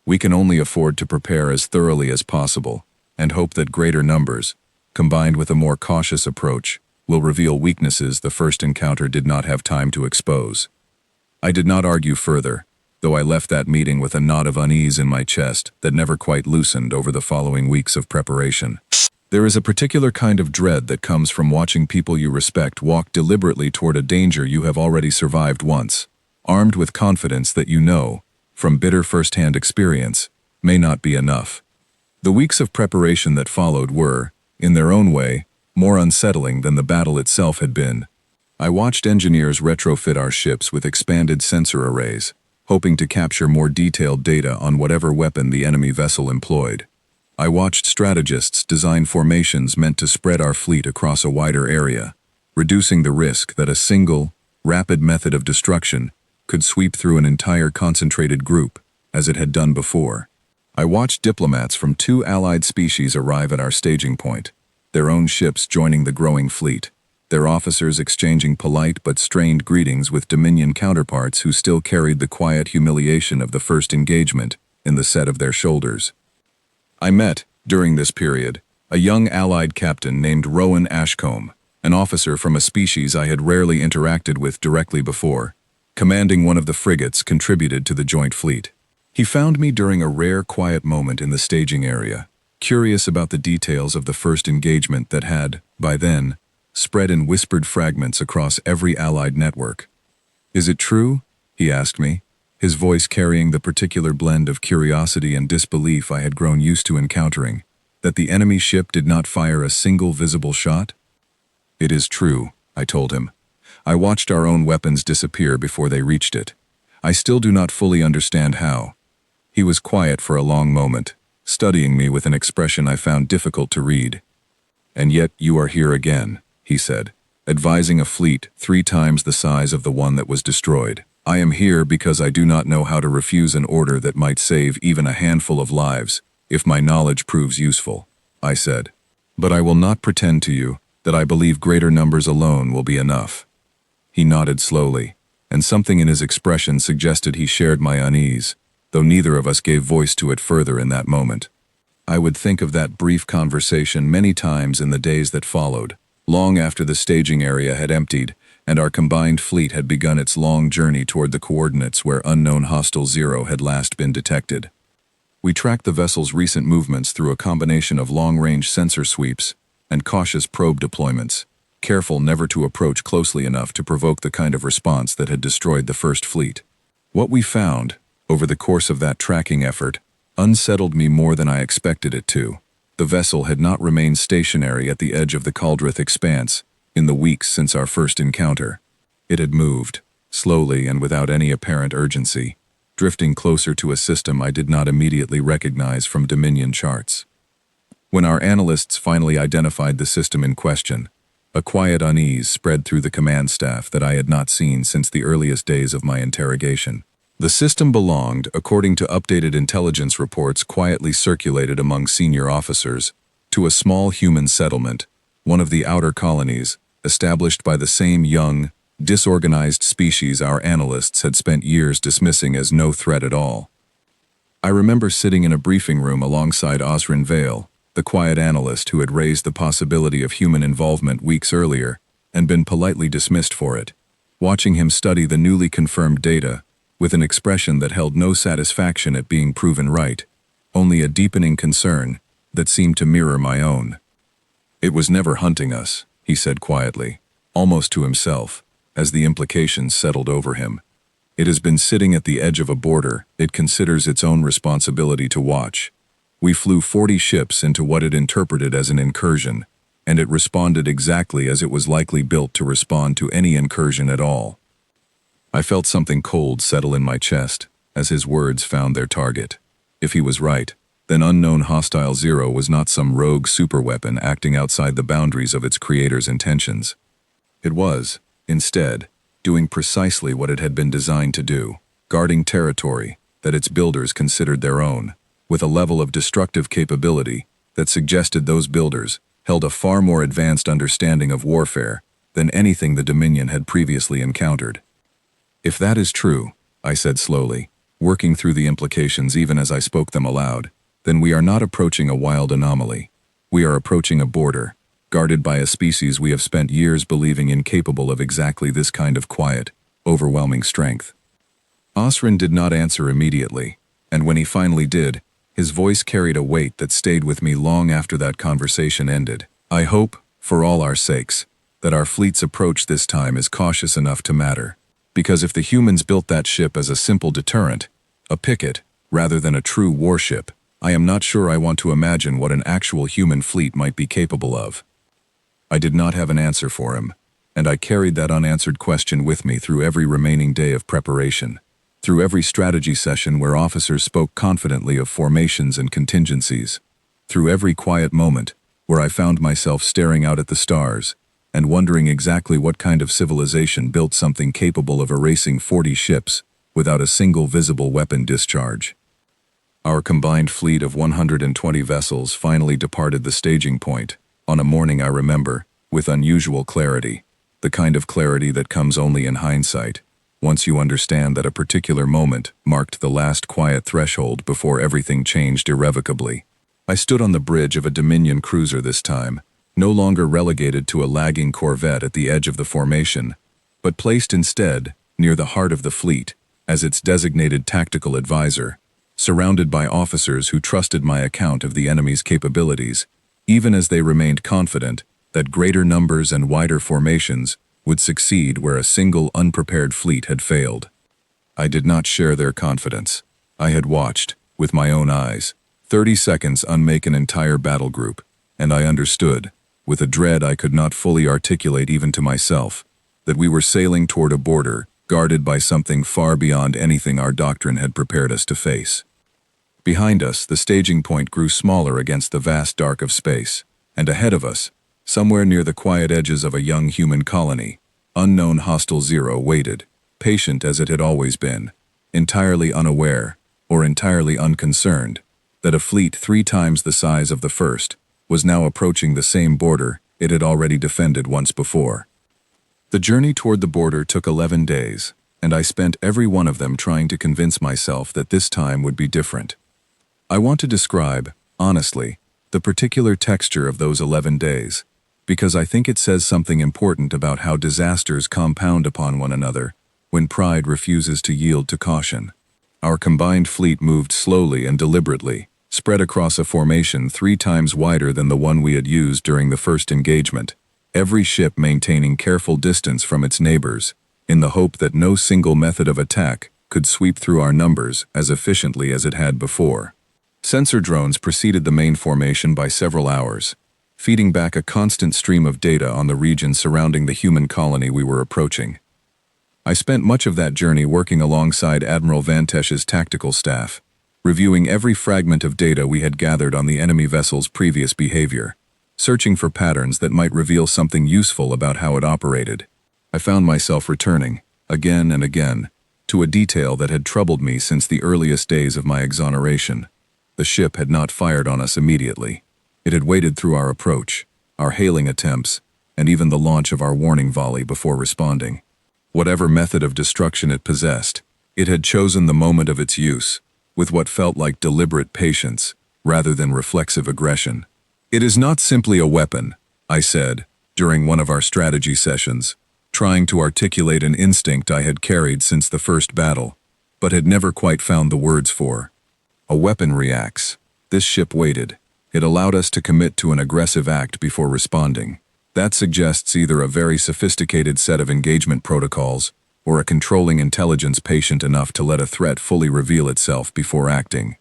We can only afford to prepare as thoroughly as possible and hope that greater numbers, combined with a more cautious approach, will reveal weaknesses the first encounter did not have time to expose. I did not argue further, though I left that meeting with a knot of unease in my chest that never quite loosened over the following weeks of preparation. There is a particular kind of dread that comes from watching people you respect walk deliberately toward a danger you have already survived once, armed with confidence that you know, from bitter first-hand experience, may not be enough. The weeks of preparation that followed were, in their own way, more unsettling than the battle itself had been. I watched engineers retrofit our ships with expanded sensor arrays, hoping to capture more detailed data on whatever weapon the enemy vessel employed. I watched strategists design formations meant to spread our fleet across a wider area, reducing the risk that a single, rapid method of destruction could sweep through an entire concentrated group, as it had done before. I watched diplomats from 2 allied species arrive at our staging point, their own ships joining the growing fleet, their officers exchanging polite but strained greetings with Dominion counterparts who still carried the quiet humiliation of the first engagement in the set of their shoulders. I met, during this period, a young allied captain named Rowan Ashcombe, an officer from a species I had rarely interacted with directly before, commanding one of the frigates contributed to the joint fleet. He found me during a rare quiet moment in the staging area, curious about the details of the first engagement that had, by then, spread in whispered fragments across every allied network. Is it true? He asked me, his voice carrying the particular blend of curiosity and disbelief I had grown used to encountering, that the enemy ship did not fire a single visible shot? It is true, I told him. I watched our own weapons disappear before they reached it. I still do not fully understand how. He was quiet for a long moment, studying me with an expression I found difficult to read. And yet you are here again, he said, advising a fleet 3 times the size of the one that was destroyed. I am here because I do not know how to refuse an order that might save even a handful of lives, if my knowledge proves useful, I said. But I will not pretend to you that I believe greater numbers alone will be enough. He nodded slowly, and something in his expression suggested he shared my unease, though neither of us gave voice to it further in that moment. I would think of that brief conversation many times in the days that followed, long after the staging area had emptied and our combined fleet had begun its long journey toward the coordinates where unknown hostile zero had last been detected. We tracked the vessel's recent movements through a combination of long-range sensor sweeps and cautious probe deployments, careful never to approach closely enough to provoke the kind of response that had destroyed the first fleet. What we found, over the course of that tracking effort, unsettled me more than I expected it to. The vessel had not remained stationary at the edge of the Caldrith expanse in the weeks since our first encounter. It had moved, slowly and without any apparent urgency, drifting closer to a system I did not immediately recognize from Dominion charts. When our analysts finally identified the system in question, a quiet unease spread through the command staff that I had not seen since the earliest days of my interrogation. The system belonged, according to updated intelligence reports quietly circulated among senior officers, to a small human settlement, one of the outer colonies, established by the same young, disorganized species our analysts had spent years dismissing as no threat at all. I remember sitting in a briefing room alongside Osrin Vale, the quiet analyst who had raised the possibility of human involvement weeks earlier and been politely dismissed for it, watching him study the newly confirmed data with an expression that held no satisfaction at being proven right, only a deepening concern that seemed to mirror my own. "It was never hunting us," he said quietly, almost to himself, as the implications settled over him. "It has been sitting at the edge of a border it considers its own responsibility to watch. We flew 40 ships into what it interpreted as an incursion, and it responded exactly as it was likely built to respond to any incursion at all." I felt something cold settle in my chest as his words found their target. If he was right, then Unknown Hostile Zero was not some rogue superweapon acting outside the boundaries of its creator's intentions. It was, instead, doing precisely what it had been designed to do, guarding territory that its builders considered their own, with a level of destructive capability that suggested those builders held a far more advanced understanding of warfare than anything the Dominion had previously encountered. "If that is true," I said slowly, working through the implications even as I spoke them aloud, "then we are not approaching a wild anomaly. We are approaching a border, guarded by a species we have spent years believing incapable of exactly this kind of quiet, overwhelming strength." Osrin did not answer immediately, and when he finally did, his voice carried a weight that stayed with me long after that conversation ended. "I hope, for all our sakes, that our fleet's approach this time is cautious enough to matter. Because if the humans built that ship as a simple deterrent, a picket, rather than a true warship, I am not sure I want to imagine what an actual human fleet might be capable of." I did not have an answer for him, and I carried that unanswered question with me through every remaining day of preparation, through every strategy session where officers spoke confidently of formations and contingencies, through every quiet moment where I found myself staring out at the stars and wondering exactly what kind of civilization built something capable of erasing 40 ships without a single visible weapon discharge. Our combined fleet of 120 vessels finally departed the staging point, on a morning I remember, with unusual clarity, the kind of clarity that comes only in hindsight, once you understand that a particular moment marked the last quiet threshold before everything changed irrevocably. I stood on the bridge of a Dominion cruiser this time, no longer relegated to a lagging corvette at the edge of the formation, but placed instead near the heart of the fleet as its designated tactical advisor, surrounded by officers who trusted my account of the enemy's capabilities, even as they remained confident that greater numbers and wider formations would succeed where a single unprepared fleet had failed. I did not share their confidence. I had watched, with my own eyes, 30 seconds unmake an entire battle group, and I understood, with a dread I could not fully articulate even to myself, that we were sailing toward a border guarded by something far beyond anything our doctrine had prepared us to face. Behind us, the staging point grew smaller against the vast dark of space, and ahead of us, somewhere near the quiet edges of a young human colony, Unknown Hostile Zero waited, patient as it had always been, entirely unaware, or entirely unconcerned, that a fleet 3 times the size of the first was now approaching the same border it had already defended once before. The journey toward the border took 11 days, and I spent every one of them trying to convince myself that this time would be different. I want to describe, honestly, the particular texture of those 11 days, because I think it says something important about how disasters compound upon one another when pride refuses to yield to caution. Our combined fleet moved slowly and deliberately, spread across a formation 3 times wider than the one we had used during the first engagement, every ship maintaining careful distance from its neighbors, in the hope that no single method of attack could sweep through our numbers as efficiently as it had before. Sensor drones preceded the main formation by several hours, feeding back a constant stream of data on the region surrounding the human colony we were approaching. I spent much of that journey working alongside Admiral Vantesh's tactical staff, reviewing every fragment of data we had gathered on the enemy vessel's previous behavior, searching for patterns that might reveal something useful about how it operated. I found myself returning, again and again, to a detail that had troubled me since the earliest days of my exoneration. The ship had not fired on us immediately. It had waited through our approach, our hailing attempts, and even the launch of our warning volley before responding. Whatever method of destruction it possessed, it had chosen the moment of its use, with what felt like deliberate patience, rather than reflexive aggression. "It is not simply a weapon," I said, during one of our strategy sessions, trying to articulate an instinct I had carried since the first battle, but had never quite found the words for. "A weapon reacts. This ship waited. It allowed us to commit to an aggressive act before responding. That suggests either a very sophisticated set of engagement protocols or a controlling intelligence patient enough to let a threat fully reveal itself before acting."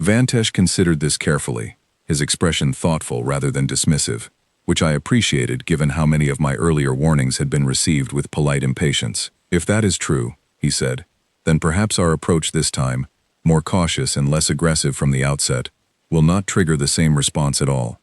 Vantesh considered this carefully, his expression thoughtful rather than dismissive, which I appreciated given how many of my earlier warnings had been received with polite impatience. "If that is true," he said, "then perhaps our approach this time, more cautious and less aggressive from the outset, will not trigger the same response at all."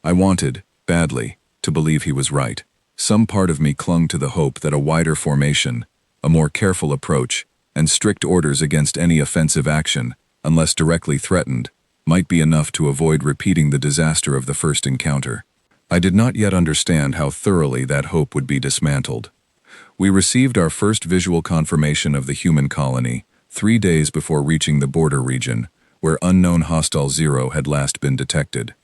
I wanted, badly, to believe he was right. Some part of me clung to the hope that a wider formation, a more careful approach, and strict orders against any offensive action, unless directly threatened, might be enough to avoid repeating the disaster of the first encounter. I did not yet understand how thoroughly that hope would be dismantled. We received our first visual confirmation of the human colony 3 days before reaching the border region, where unknown hostile Zero had last been detected.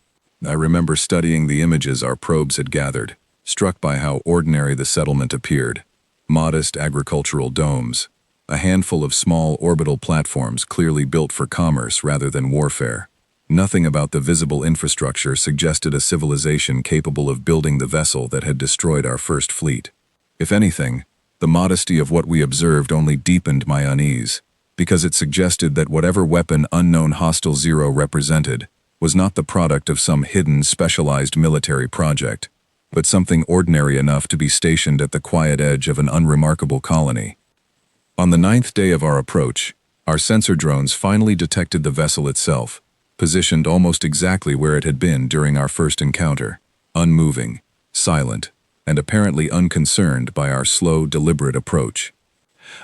I remember studying the images our probes had gathered, struck by how ordinary the settlement appeared. Modest agricultural domes, a handful of small orbital platforms clearly built for commerce rather than warfare. Nothing about the visible infrastructure suggested a civilization capable of building the vessel that had destroyed our first fleet. If anything, the modesty of what we observed only deepened my unease, because it suggested that whatever weapon unknown hostile Zero represented was not the product of some hidden, specialized military project, but something ordinary enough to be stationed at the quiet edge of an unremarkable colony. On the 9th day of our approach, our sensor drones finally detected the vessel itself, positioned almost exactly where it had been during our first encounter, unmoving, silent, and apparently unconcerned by our slow, deliberate approach.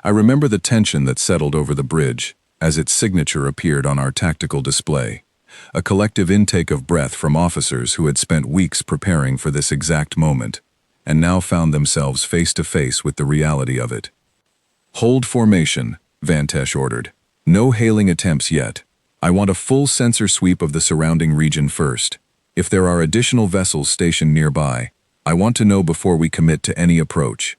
I remember the tension that settled over the bridge as its signature appeared on our tactical display, a collective intake of breath from officers who had spent weeks preparing for this exact moment, and now found themselves face to face with the reality of it. "Hold formation," Vantesh ordered. "No hailing attempts yet. I want a full sensor sweep of the surrounding region first. If there are additional vessels stationed nearby, I want to know before we commit to any approach."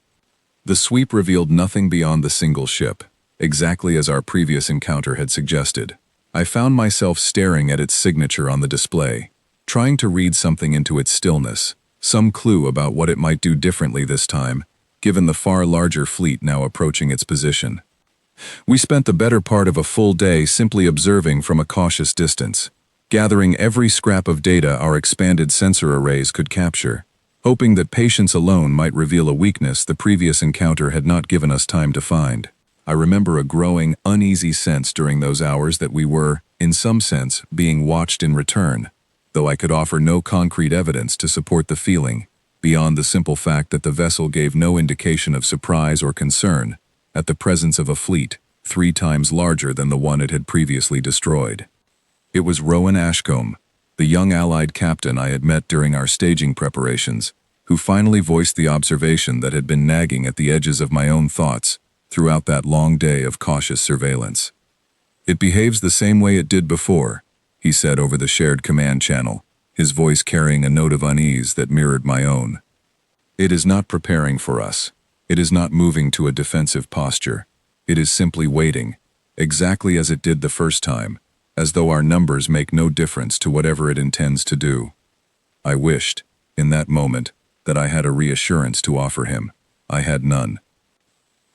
The sweep revealed nothing beyond the single ship, exactly as our previous encounter had suggested. I found myself staring at its signature on the display, trying to read something into its stillness, some clue about what it might do differently this time, given the far larger fleet now approaching its position. We spent the better part of a full day simply observing from a cautious distance, gathering every scrap of data our expanded sensor arrays could capture, hoping that patience alone might reveal a weakness the previous encounter had not given us time to find. I remember a growing, uneasy sense during those hours that we were, in some sense, being watched in return, though I could offer no concrete evidence to support the feeling, beyond the simple fact that the vessel gave no indication of surprise or concern at the presence of a fleet 3 times larger than the one it had previously destroyed. It was Rowan Ashcombe, the young Allied captain I had met during our staging preparations, who finally voiced the observation that had been nagging at the edges of my own thoughts throughout that long day of cautious surveillance. "It behaves the same way it did before," he said over the shared command channel, his voice carrying a note of unease that mirrored my own. "It is not preparing for us. It is not moving to a defensive posture. It is simply waiting, exactly as it did the first time, as though our numbers make no difference to whatever it intends to do." I wished, in that moment, that I had a reassurance to offer him. I had none.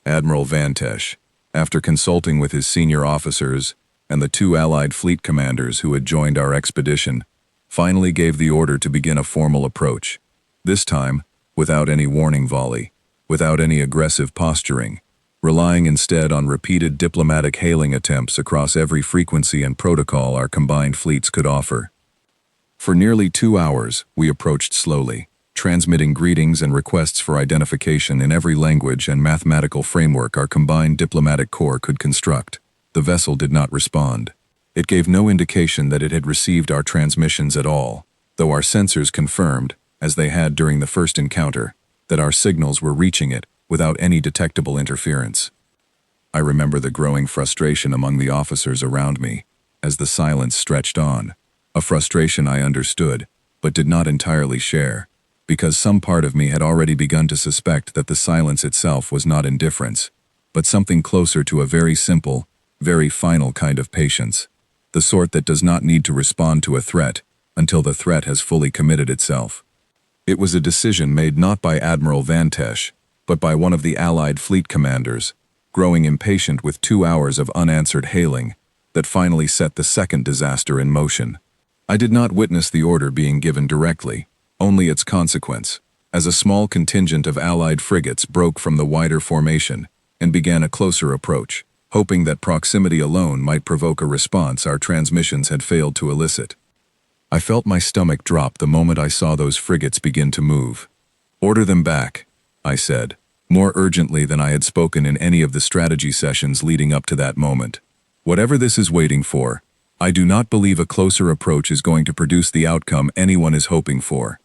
Admiral Vantesh, after consulting with his senior officers and the 2 Allied fleet commanders who had joined our expedition, finally gave the order to begin a formal approach. This time, without any warning volley, without any aggressive posturing, relying instead on repeated diplomatic hailing attempts across every frequency and protocol our combined fleets could offer. For nearly 2 hours, we approached slowly, transmitting greetings and requests for identification in every language and mathematical framework our combined diplomatic corps could construct. The vessel did not respond. It gave no indication that it had received our transmissions at all, though our sensors confirmed, as they had during the first encounter, that our signals were reaching it without any detectable interference. I remember the growing frustration among the officers around me as the silence stretched on, a frustration I understood, but did not entirely share, because some part of me had already begun to suspect that the silence itself was not indifference, but something closer to a very simple, very final kind of patience, the sort that does not need to respond to a threat until the threat has fully committed itself. It was a decision made not by Admiral Vantesh, but by one of the Allied fleet commanders, growing impatient with 2 hours of unanswered hailing, that finally set the second disaster in motion. I did not witness the order being given directly, only its consequence, as a small contingent of Allied frigates broke from the wider formation and began a closer approach, hoping that proximity alone might provoke a response our transmissions had failed to elicit. I felt my stomach drop the moment I saw those frigates begin to move. "Order them back," I said, more urgently than I had spoken in any of the strategy sessions leading up to that moment. "Whatever this is waiting for, I do not believe a closer approach is going to produce the outcome anyone is hoping for."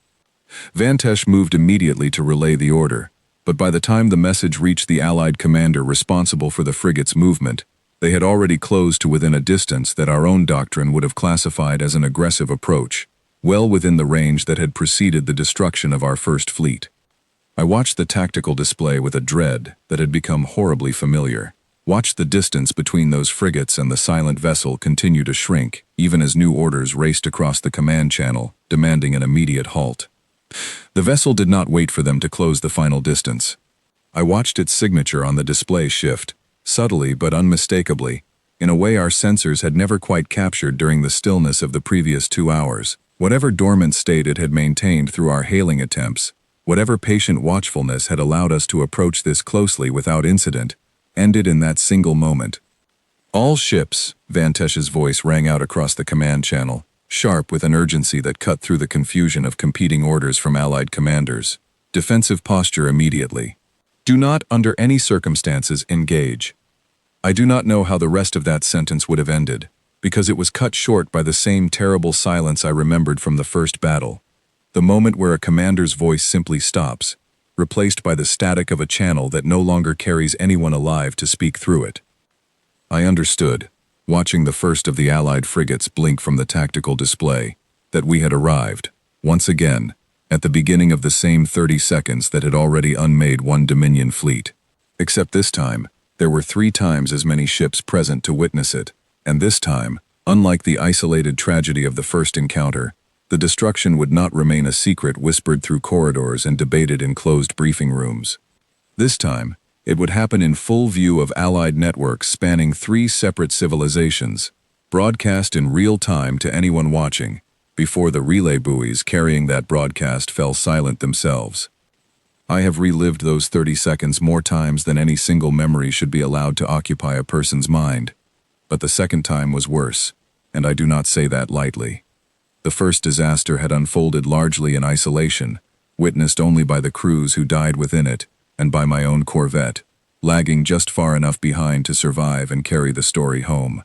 Vantesh moved immediately to relay the order, but by the time the message reached the Allied commander responsible for the frigate's movement, they had already closed to within a distance that our own doctrine would have classified as an aggressive approach, well within the range that had preceded the destruction of our first fleet. I watched the tactical display with a dread that had become horribly familiar. Watched the distance between those frigates and the silent vessel continue to shrink, even as new orders raced across the command channel, demanding an immediate halt. The vessel did not wait for them to close the final distance. I watched its signature on the display shift, subtly but unmistakably, in a way our sensors had never quite captured during the stillness of the previous 2 hours. Whatever dormant state it had maintained through our hailing attempts, whatever patient watchfulness had allowed us to approach this closely without incident, ended in that single moment. "All ships," Vantesh's voice rang out across the command channel, sharp with an urgency that cut through the confusion of competing orders from Allied commanders. "Defensive posture immediately. Do not, under any circumstances, engage." I do not know how the rest of that sentence would have ended, because it was cut short by the same terrible silence I remembered from the first battle. The moment where a commander's voice simply stops, replaced by the static of a channel that no longer carries anyone alive to speak through it. I understood, watching the first of the Allied frigates blink from the tactical display, that we had arrived, once again, at the beginning of the same 30 seconds that had already unmade one Dominion fleet. Except this time, there were 3 times as many ships present to witness it, and this time, unlike the isolated tragedy of the first encounter, the destruction would not remain a secret whispered through corridors and debated in closed briefing rooms. This time, it would happen in full view of Allied networks spanning 3 separate civilizations, broadcast in real time to anyone watching, before the relay buoys carrying that broadcast fell silent themselves. I have relived those 30 seconds more times than any single memory should be allowed to occupy a person's mind, but the second time was worse, and I do not say that lightly. The first disaster had unfolded largely in isolation, witnessed only by the crews who died within it, and by my own corvette, lagging just far enough behind to survive and carry the story home.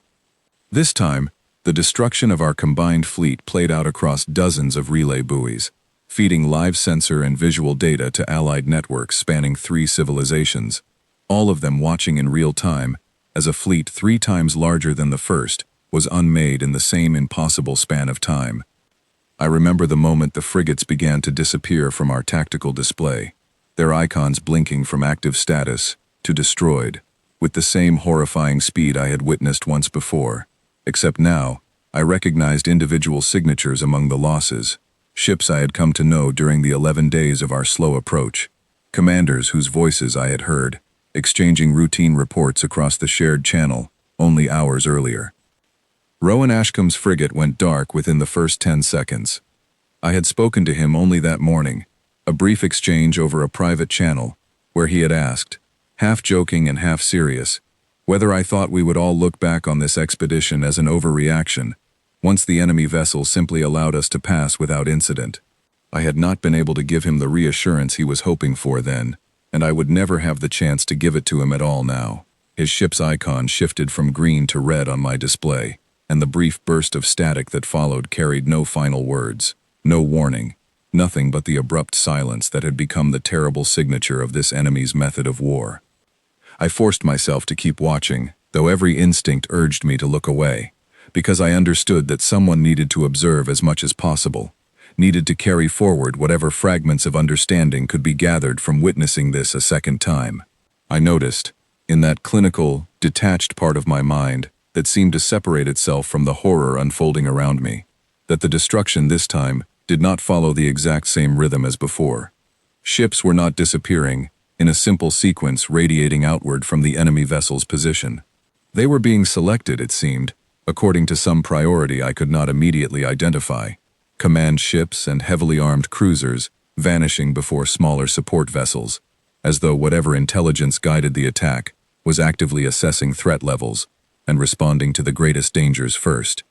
This time, the destruction of our combined fleet played out across dozens of relay buoys, feeding live sensor and visual data to Allied networks spanning 3 civilizations, all of them watching in real time, as a fleet 3 times larger than the first was unmade in the same impossible span of time. I remember the moment the frigates began to disappear from our tactical display, their icons blinking from active status to destroyed, with the same horrifying speed I had witnessed once before, except now, I recognized individual signatures among the losses, ships I had come to know during the 11 days of our slow approach, commanders whose voices I had heard, exchanging routine reports across the shared channel only hours earlier. Rowan Ashcombe's frigate went dark within the first 10 seconds. I had spoken to him only that morning, a brief exchange over a private channel, where he had asked, half joking and half serious, whether I thought we would all look back on this expedition as an overreaction, once the enemy vessel simply allowed us to pass without incident. I had not been able to give him the reassurance he was hoping for then, and I would never have the chance to give it to him at all now. His ship's icon shifted from green to red on my display, and the brief burst of static that followed carried no final words, no warning, nothing but the abrupt silence that had become the terrible signature of this enemy's method of war. I forced myself to keep watching, though every instinct urged me to look away, because I understood that someone needed to observe as much as possible, needed to carry forward whatever fragments of understanding could be gathered from witnessing this a second time. I noticed, in that clinical, detached part of my mind that seemed to separate itself from the horror unfolding around me, that the destruction this time did not follow the exact same rhythm as before. Ships were not disappearing in a simple sequence radiating outward from the enemy vessel's position. They were being selected, it seemed, according to some priority I could not immediately identify. Command ships and heavily armed cruisers vanishing before smaller support vessels, as though whatever intelligence guided the attack was actively assessing threat levels and responding to the greatest dangers first.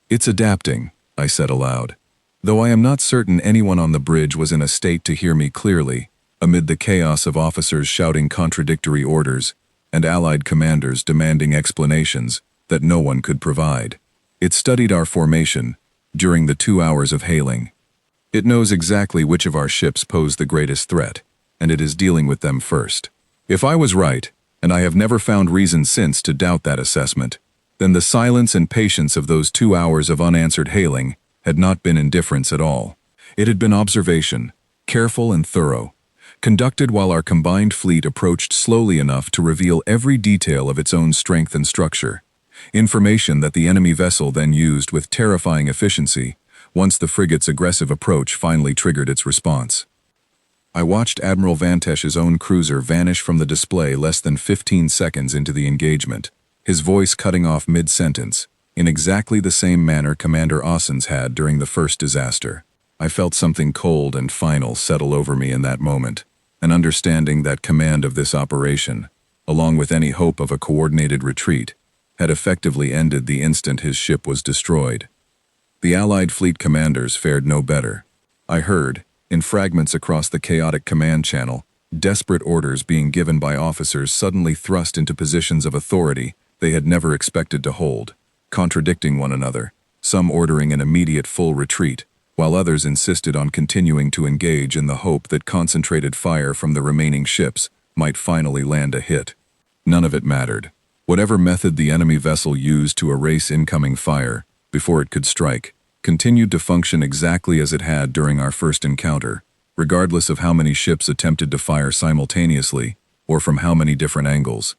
"It's adapting," I said aloud, though I am not certain anyone on the bridge was in a state to hear me clearly, amid the chaos of officers shouting contradictory orders and allied commanders demanding explanations that no one could provide. It studied our formation during the 2 hours of hailing. It knows exactly which of our ships pose the greatest threat, and it is dealing with them first. If I was right, and I have never found reason since to doubt that assessment, then the silence and patience of those 2 hours of unanswered hailing had not been indifference at all. It had been observation, careful and thorough, conducted while our combined fleet approached slowly enough to reveal every detail of its own strength and structure, information that the enemy vessel then used with terrifying efficiency once the frigate's aggressive approach finally triggered its response. I watched Admiral Vantesh's own cruiser vanish from the display less than 15 seconds into the engagement, his voice cutting off mid-sentence, in exactly the same manner Commander Ossens had during the first disaster. I felt something cold and final settle over me in that moment, an understanding that command of this operation, along with any hope of a coordinated retreat, had effectively ended the instant his ship was destroyed. The Allied fleet commanders fared no better. I heard, in fragments across the chaotic command channel, desperate orders being given by officers suddenly thrust into positions of authority they had never expected to hold, contradicting one another, some ordering an immediate full retreat, while others insisted on continuing to engage in the hope that concentrated fire from the remaining ships might finally land a hit. None of it mattered. Whatever method the enemy vessel used to erase incoming fire before it could strike continued to function exactly as it had during our first encounter, regardless of how many ships attempted to fire simultaneously or from how many different angles.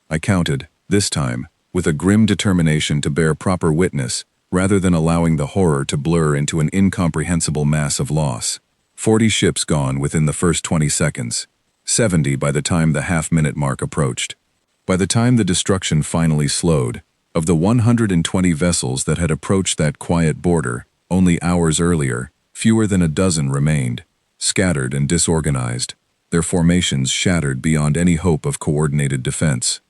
I counted, this time, with a grim determination to bear proper witness rather than allowing the horror to blur into an incomprehensible mass of loss. 40 ships gone within the first 20 seconds, 70 by the time the half-minute mark approached. By the time the destruction finally slowed, of the 120 vessels that had approached that quiet border only hours earlier, fewer than a dozen remained, scattered and disorganized, their formations shattered beyond any hope of coordinated defense.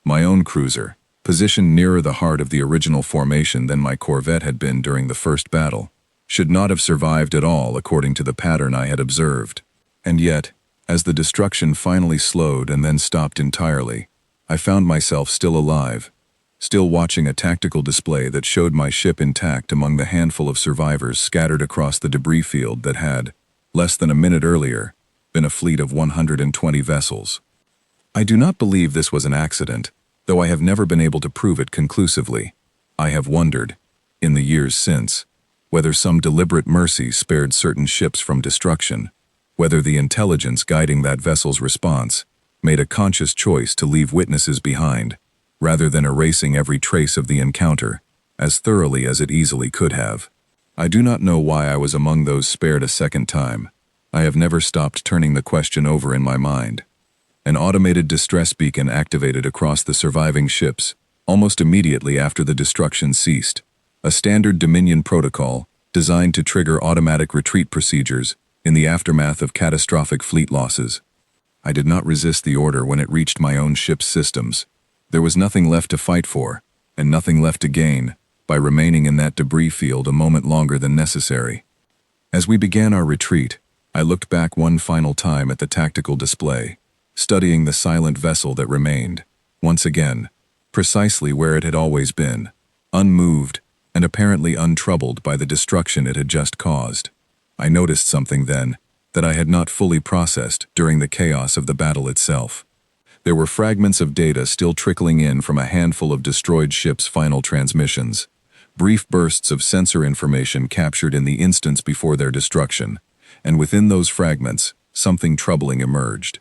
My own cruiser, positioned nearer the heart of the original formation than my corvette had been during the first battle, should not have survived at all according to the pattern I had observed. And yet, as the destruction finally slowed and then stopped entirely, I found myself still alive, still watching a tactical display that showed my ship intact among the handful of survivors scattered across the debris field that had, less than a minute earlier, been a fleet of 120 vessels. I do not believe this was an accident, though I have never been able to prove it conclusively. I have wondered, in the years since, whether some deliberate mercy spared certain ships from destruction, whether the intelligence guiding that vessel's response made a conscious choice to leave witnesses behind, rather than erasing every trace of the encounter as thoroughly as it easily could have. I do not know why I was among those spared a second time. I have never stopped turning the question over in my mind. An automated distress beacon activated across the surviving ships, almost immediately after the destruction ceased. A standard Dominion protocol, designed to trigger automatic retreat procedures in the aftermath of catastrophic fleet losses. I did not resist the order when it reached my own ship's systems. There was nothing left to fight for, and nothing left to gain, by remaining in that debris field a moment longer than necessary. As we began our retreat, I looked back one final time at the tactical display, studying the silent vessel that remained, once again, precisely where it had always been, unmoved and apparently untroubled by the destruction it had just caused. I noticed something then that I had not fully processed during the chaos of the battle itself. There were fragments of data still trickling in from a handful of destroyed ships' final transmissions, brief bursts of sensor information captured in the instants before their destruction, and within those fragments, something troubling emerged.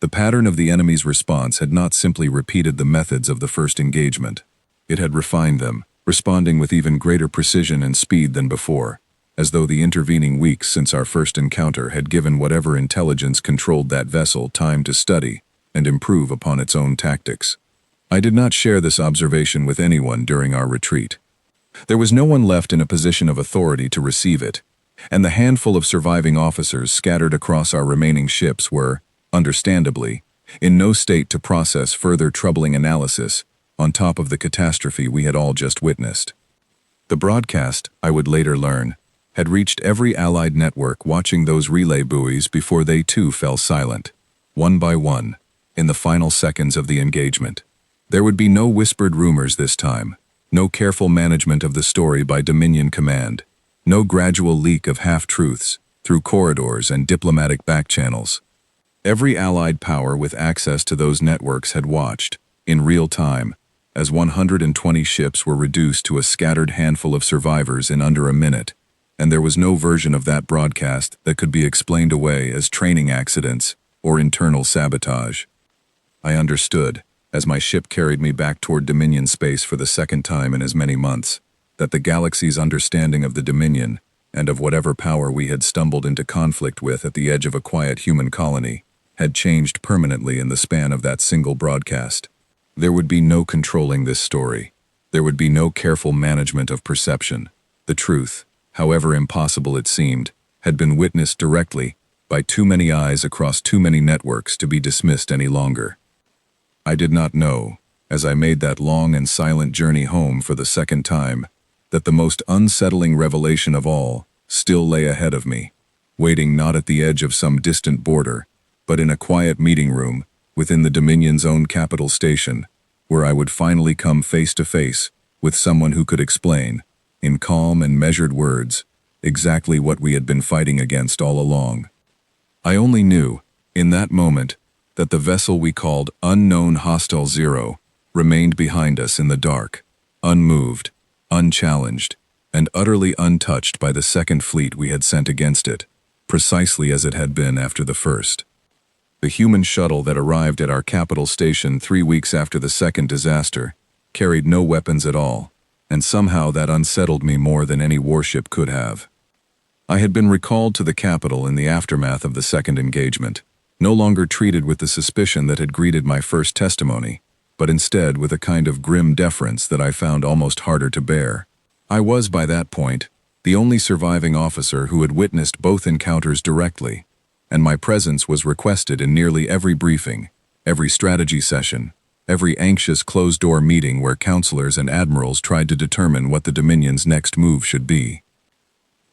The pattern of the enemy's response had not simply repeated the methods of the first engagement. It had refined them, responding with even greater precision and speed than before, as though the intervening weeks since our first encounter had given whatever intelligence controlled that vessel time to study and improve upon its own tactics. I did not share this observation with anyone during our retreat. There was no one left in a position of authority to receive it, and the handful of surviving officers scattered across our remaining ships were, understandably, in no state to process further troubling analysis on top of the catastrophe we had all just witnessed. The broadcast, I would later learn, had reached every Allied network watching those relay buoys before they too fell silent, one by one, in the final seconds of the engagement. There would be no whispered rumors this time, no careful management of the story by Dominion Command, no gradual leak of half-truths through corridors and diplomatic backchannels. Every Allied power with access to those networks had watched, in real time, as 120 ships were reduced to a scattered handful of survivors in under a minute, and there was no version of that broadcast that could be explained away as training accidents or internal sabotage. I understood, as my ship carried me back toward Dominion space for the second time in as many months, that the galaxy's understanding of the Dominion, and of whatever power we had stumbled into conflict with at the edge of a quiet human colony, had changed permanently in the span of that single broadcast. There would be no controlling this story. There would be no careful management of perception. The truth, however impossible it seemed, had been witnessed directly by too many eyes across too many networks to be dismissed any longer. I did not know, as I made that long and silent journey home for the second time, that the most unsettling revelation of all still lay ahead of me, waiting not at the edge of some distant border, but in a quiet meeting room within the Dominion's own capital station, where I would finally come face to face with someone who could explain, in calm and measured words, exactly what we had been fighting against all along. I only knew, in that moment, that the vessel we called Unknown Hostile Zero remained behind us in the dark, unmoved, unchallenged, and utterly untouched by the second fleet we had sent against it, precisely as it had been after the first. The human shuttle that arrived at our capital station 3 weeks after the second disaster carried no weapons at all, and somehow that unsettled me more than any warship could have. I had been recalled to the capital in the aftermath of the second engagement, no longer treated with the suspicion that had greeted my first testimony, but instead with a kind of grim deference that I found almost harder to bear. I was, by that point, the only surviving officer who had witnessed both encounters directly, and my presence was requested in nearly every briefing, every strategy session, every anxious closed-door meeting where counselors and admirals tried to determine what the Dominion's next move should be.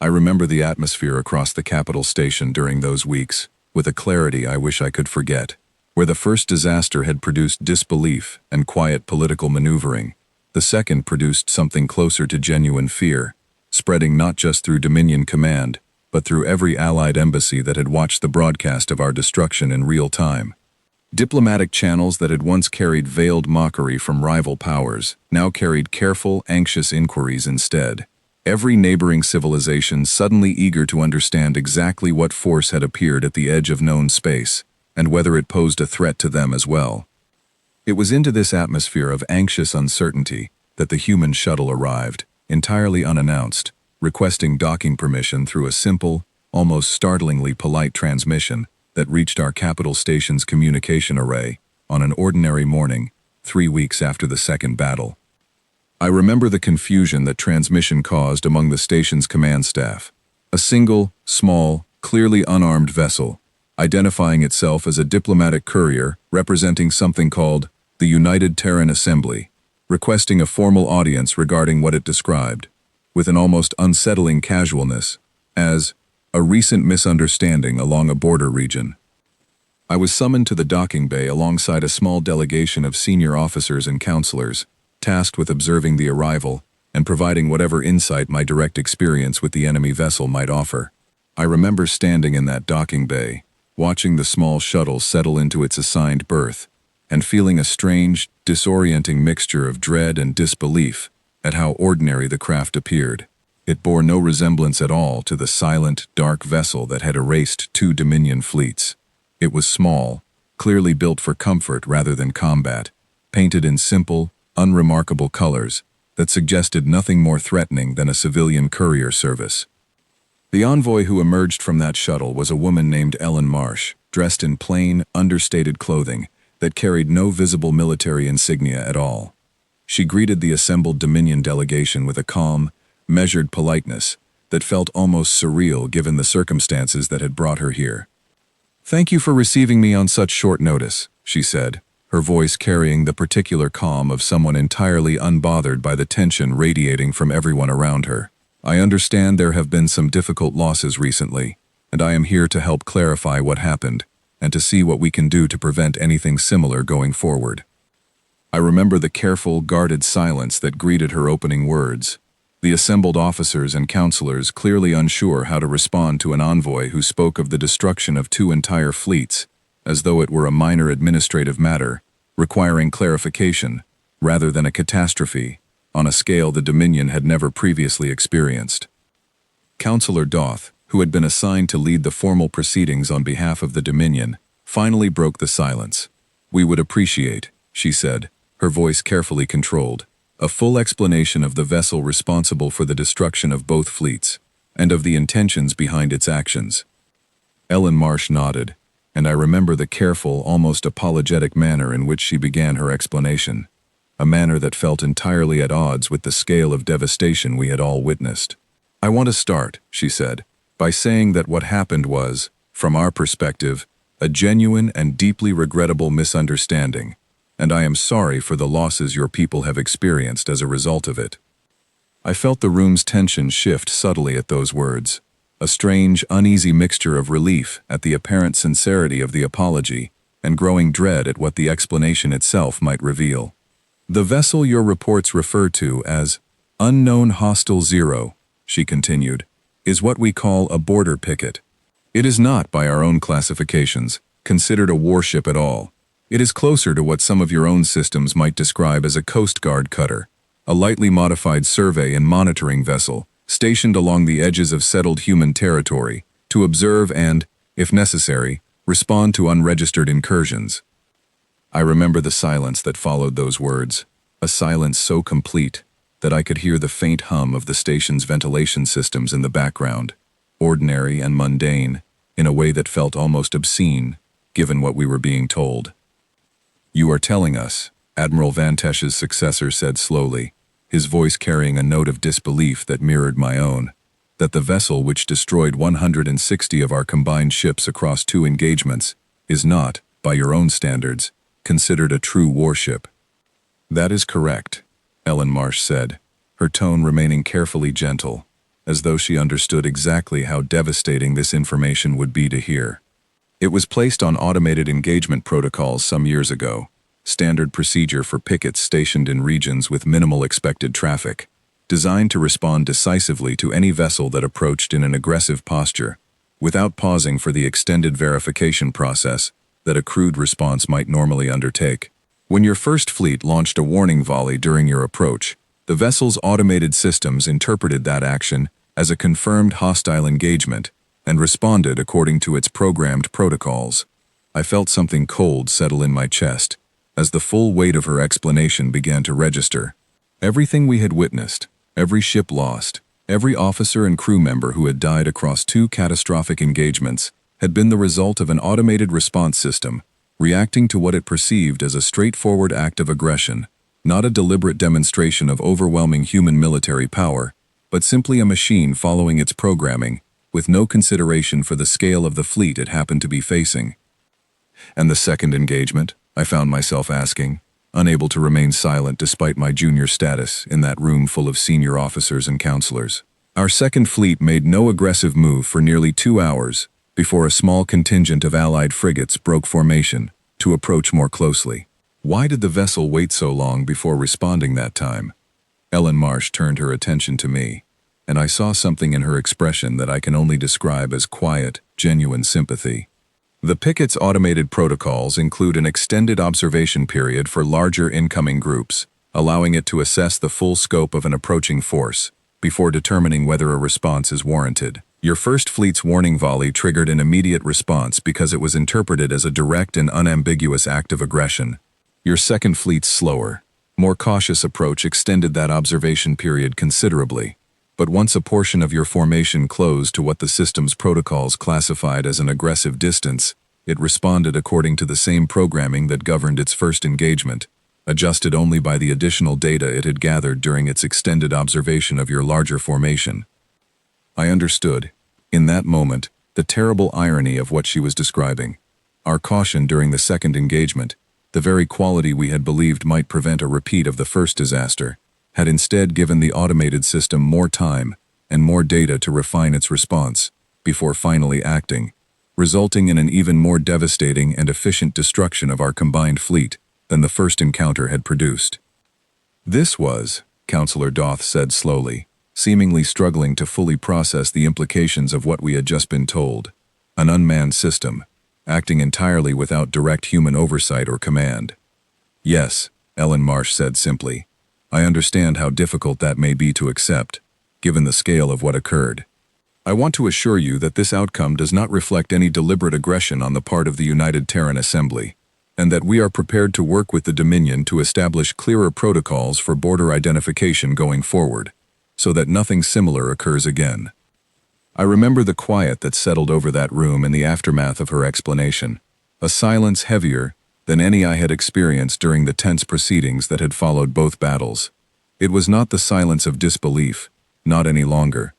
I remember the atmosphere across the capital station during those weeks, with a clarity I wish I could forget. Where the first disaster had produced disbelief and quiet political maneuvering, the second produced something closer to genuine fear, spreading not just through Dominion Command, but through every Allied embassy that had watched the broadcast of our destruction in real time. Diplomatic channels that had once carried veiled mockery from rival powers now carried careful, anxious inquiries instead. Every neighboring civilization suddenly eager to understand exactly what force had appeared at the edge of known space, and whether it posed a threat to them as well. It was into this atmosphere of anxious uncertainty that the human shuttle arrived, entirely unannounced, requesting docking permission through a simple, almost startlingly polite transmission that reached our capital station's communication array on an ordinary morning, 3 weeks after the second battle. I remember the confusion that transmission caused among the station's command staff. A single, small, clearly unarmed vessel, identifying itself as a diplomatic courier representing something called the United Terran Assembly, requesting a formal audience regarding what it described, with an almost unsettling casualness, as a recent misunderstanding along a border region. I was summoned to the docking bay alongside a small delegation of senior officers and counselors, tasked with observing the arrival and providing whatever insight my direct experience with the enemy vessel might offer. I remember standing in that docking bay, watching the small shuttle settle into its assigned berth, and feeling a strange, disorienting mixture of dread and disbelief at how ordinary the craft appeared. It bore no resemblance at all to the silent, dark vessel that had erased 2 Dominion fleets. It was small, clearly built for comfort rather than combat, painted in simple, unremarkable colors that suggested nothing more threatening than a civilian courier service. The envoy who emerged from that shuttle was a woman named Ellen Marsh, dressed in plain, understated clothing that carried no visible military insignia at all. She greeted the assembled Dominion delegation with a calm, measured politeness that felt almost surreal given the circumstances that had brought her here. "Thank you for receiving me on such short notice," she said, her voice carrying the particular calm of someone entirely unbothered by the tension radiating from everyone around her. "I understand there have been some difficult losses recently, and I am here to help clarify what happened and to see what we can do to prevent anything similar going forward." I remember the careful, guarded silence that greeted her opening words, the assembled officers and counselors clearly unsure how to respond to an envoy who spoke of the destruction of 2 entire fleets, as though it were a minor administrative matter, requiring clarification, rather than a catastrophe, on a scale the Dominion had never previously experienced. Counselor Doth, who had been assigned to lead the formal proceedings on behalf of the Dominion, finally broke the silence. "We would appreciate," she said, her voice carefully controlled, "a full explanation of the vessel responsible for the destruction of both fleets, and of the intentions behind its actions." Ellen Marsh nodded, and I remember the careful, almost apologetic manner in which she began her explanation, a manner that felt entirely at odds with the scale of devastation we had all witnessed. "I want to start," she said, "by saying that what happened was, from our perspective, a genuine and deeply regrettable misunderstanding, and I am sorry for the losses your people have experienced as a result of it." I felt the room's tension shift subtly at those words, a strange, uneasy mixture of relief at the apparent sincerity of the apology and growing dread at what the explanation itself might reveal. "The vessel your reports refer to as Unknown Hostile Zero," she continued, "is what we call a border picket. It is not, by our own classifications, considered a warship at all. It is closer to what some of your own systems might describe as a Coast Guard cutter, a lightly modified survey and monitoring vessel stationed along the edges of settled human territory to observe and, if necessary, respond to unregistered incursions." I remember the silence that followed those words, a silence so complete that I could hear the faint hum of the station's ventilation systems in the background, ordinary and mundane, in a way that felt almost obscene, given what we were being told. "You are telling us," Admiral Vantesh's successor said slowly, his voice carrying a note of disbelief that mirrored my own, "that the vessel which destroyed 160 of our combined ships across 2 engagements is not, by your own standards, considered a true warship." "That is correct," Ellen Marsh said, her tone remaining carefully gentle, as though she understood exactly how devastating this information would be to hear. "It was placed on automated engagement protocols some years ago, standard procedure for pickets stationed in regions with minimal expected traffic, designed to respond decisively to any vessel that approached in an aggressive posture, without pausing for the extended verification process that a crewed response might normally undertake. When your first fleet launched a warning volley during your approach, the vessel's automated systems interpreted that action as a confirmed hostile engagement and responded according to its programmed protocols. I felt something cold settle in my chest as the full weight of her explanation began to register. Everything we had witnessed, every ship lost, Every officer and crew member who had died across 2 catastrophic engagements had been the result of an automated response system, reacting to what it perceived as a straightforward act of aggression, not a deliberate demonstration of overwhelming human military power, but simply a machine following its programming, with no consideration for the scale of the fleet it happened to be facing. And the second engagement, I found myself asking, unable to remain silent despite my junior status in that room full of senior officers and counselors. Our second fleet made no aggressive move for nearly 2 hours before a small contingent of Allied frigates broke formation to approach more closely. Why did the vessel wait so long before responding that time? Ellen Marsh turned her attention to me, and I saw something in her expression that I can only describe as quiet, genuine sympathy. The picket's automated protocols include an extended observation period for larger incoming groups, allowing it to assess the full scope of an approaching force before determining whether a response is warranted. Your first fleet's warning volley triggered an immediate response because it was interpreted as a direct and unambiguous act of aggression. Your second fleet's slower, more cautious approach extended that observation period considerably, but once a portion of your formation closed to what the system's protocols classified as an aggressive distance, it responded according to the same programming that governed its first engagement, adjusted only by the additional data it had gathered during its extended observation of your larger formation. I understood, in that moment, the terrible irony of what she was describing. Our caution during the second engagement, the very quality we had believed might prevent a repeat of the first disaster, had instead given the automated system more time and more data to refine its response before finally acting, resulting in an even more devastating and efficient destruction of our combined fleet than the first encounter had produced. This was, Counselor Doth said slowly, seemingly struggling to fully process the implications of what we had just been told, an unmanned system, acting entirely without direct human oversight or command. Yes, Ellen Marsh said simply. I understand how difficult that may be to accept, given the scale of what occurred. I want to assure you that this outcome does not reflect any deliberate aggression on the part of the United Terran Assembly, and that we are prepared to work with the Dominion to establish clearer protocols for border identification going forward, so that nothing similar occurs again. I remember the quiet that settled over that room in the aftermath of her explanation, a silence heavier than any I had experienced during the tense proceedings that had followed both battles. It was not the silence of disbelief, not any longer.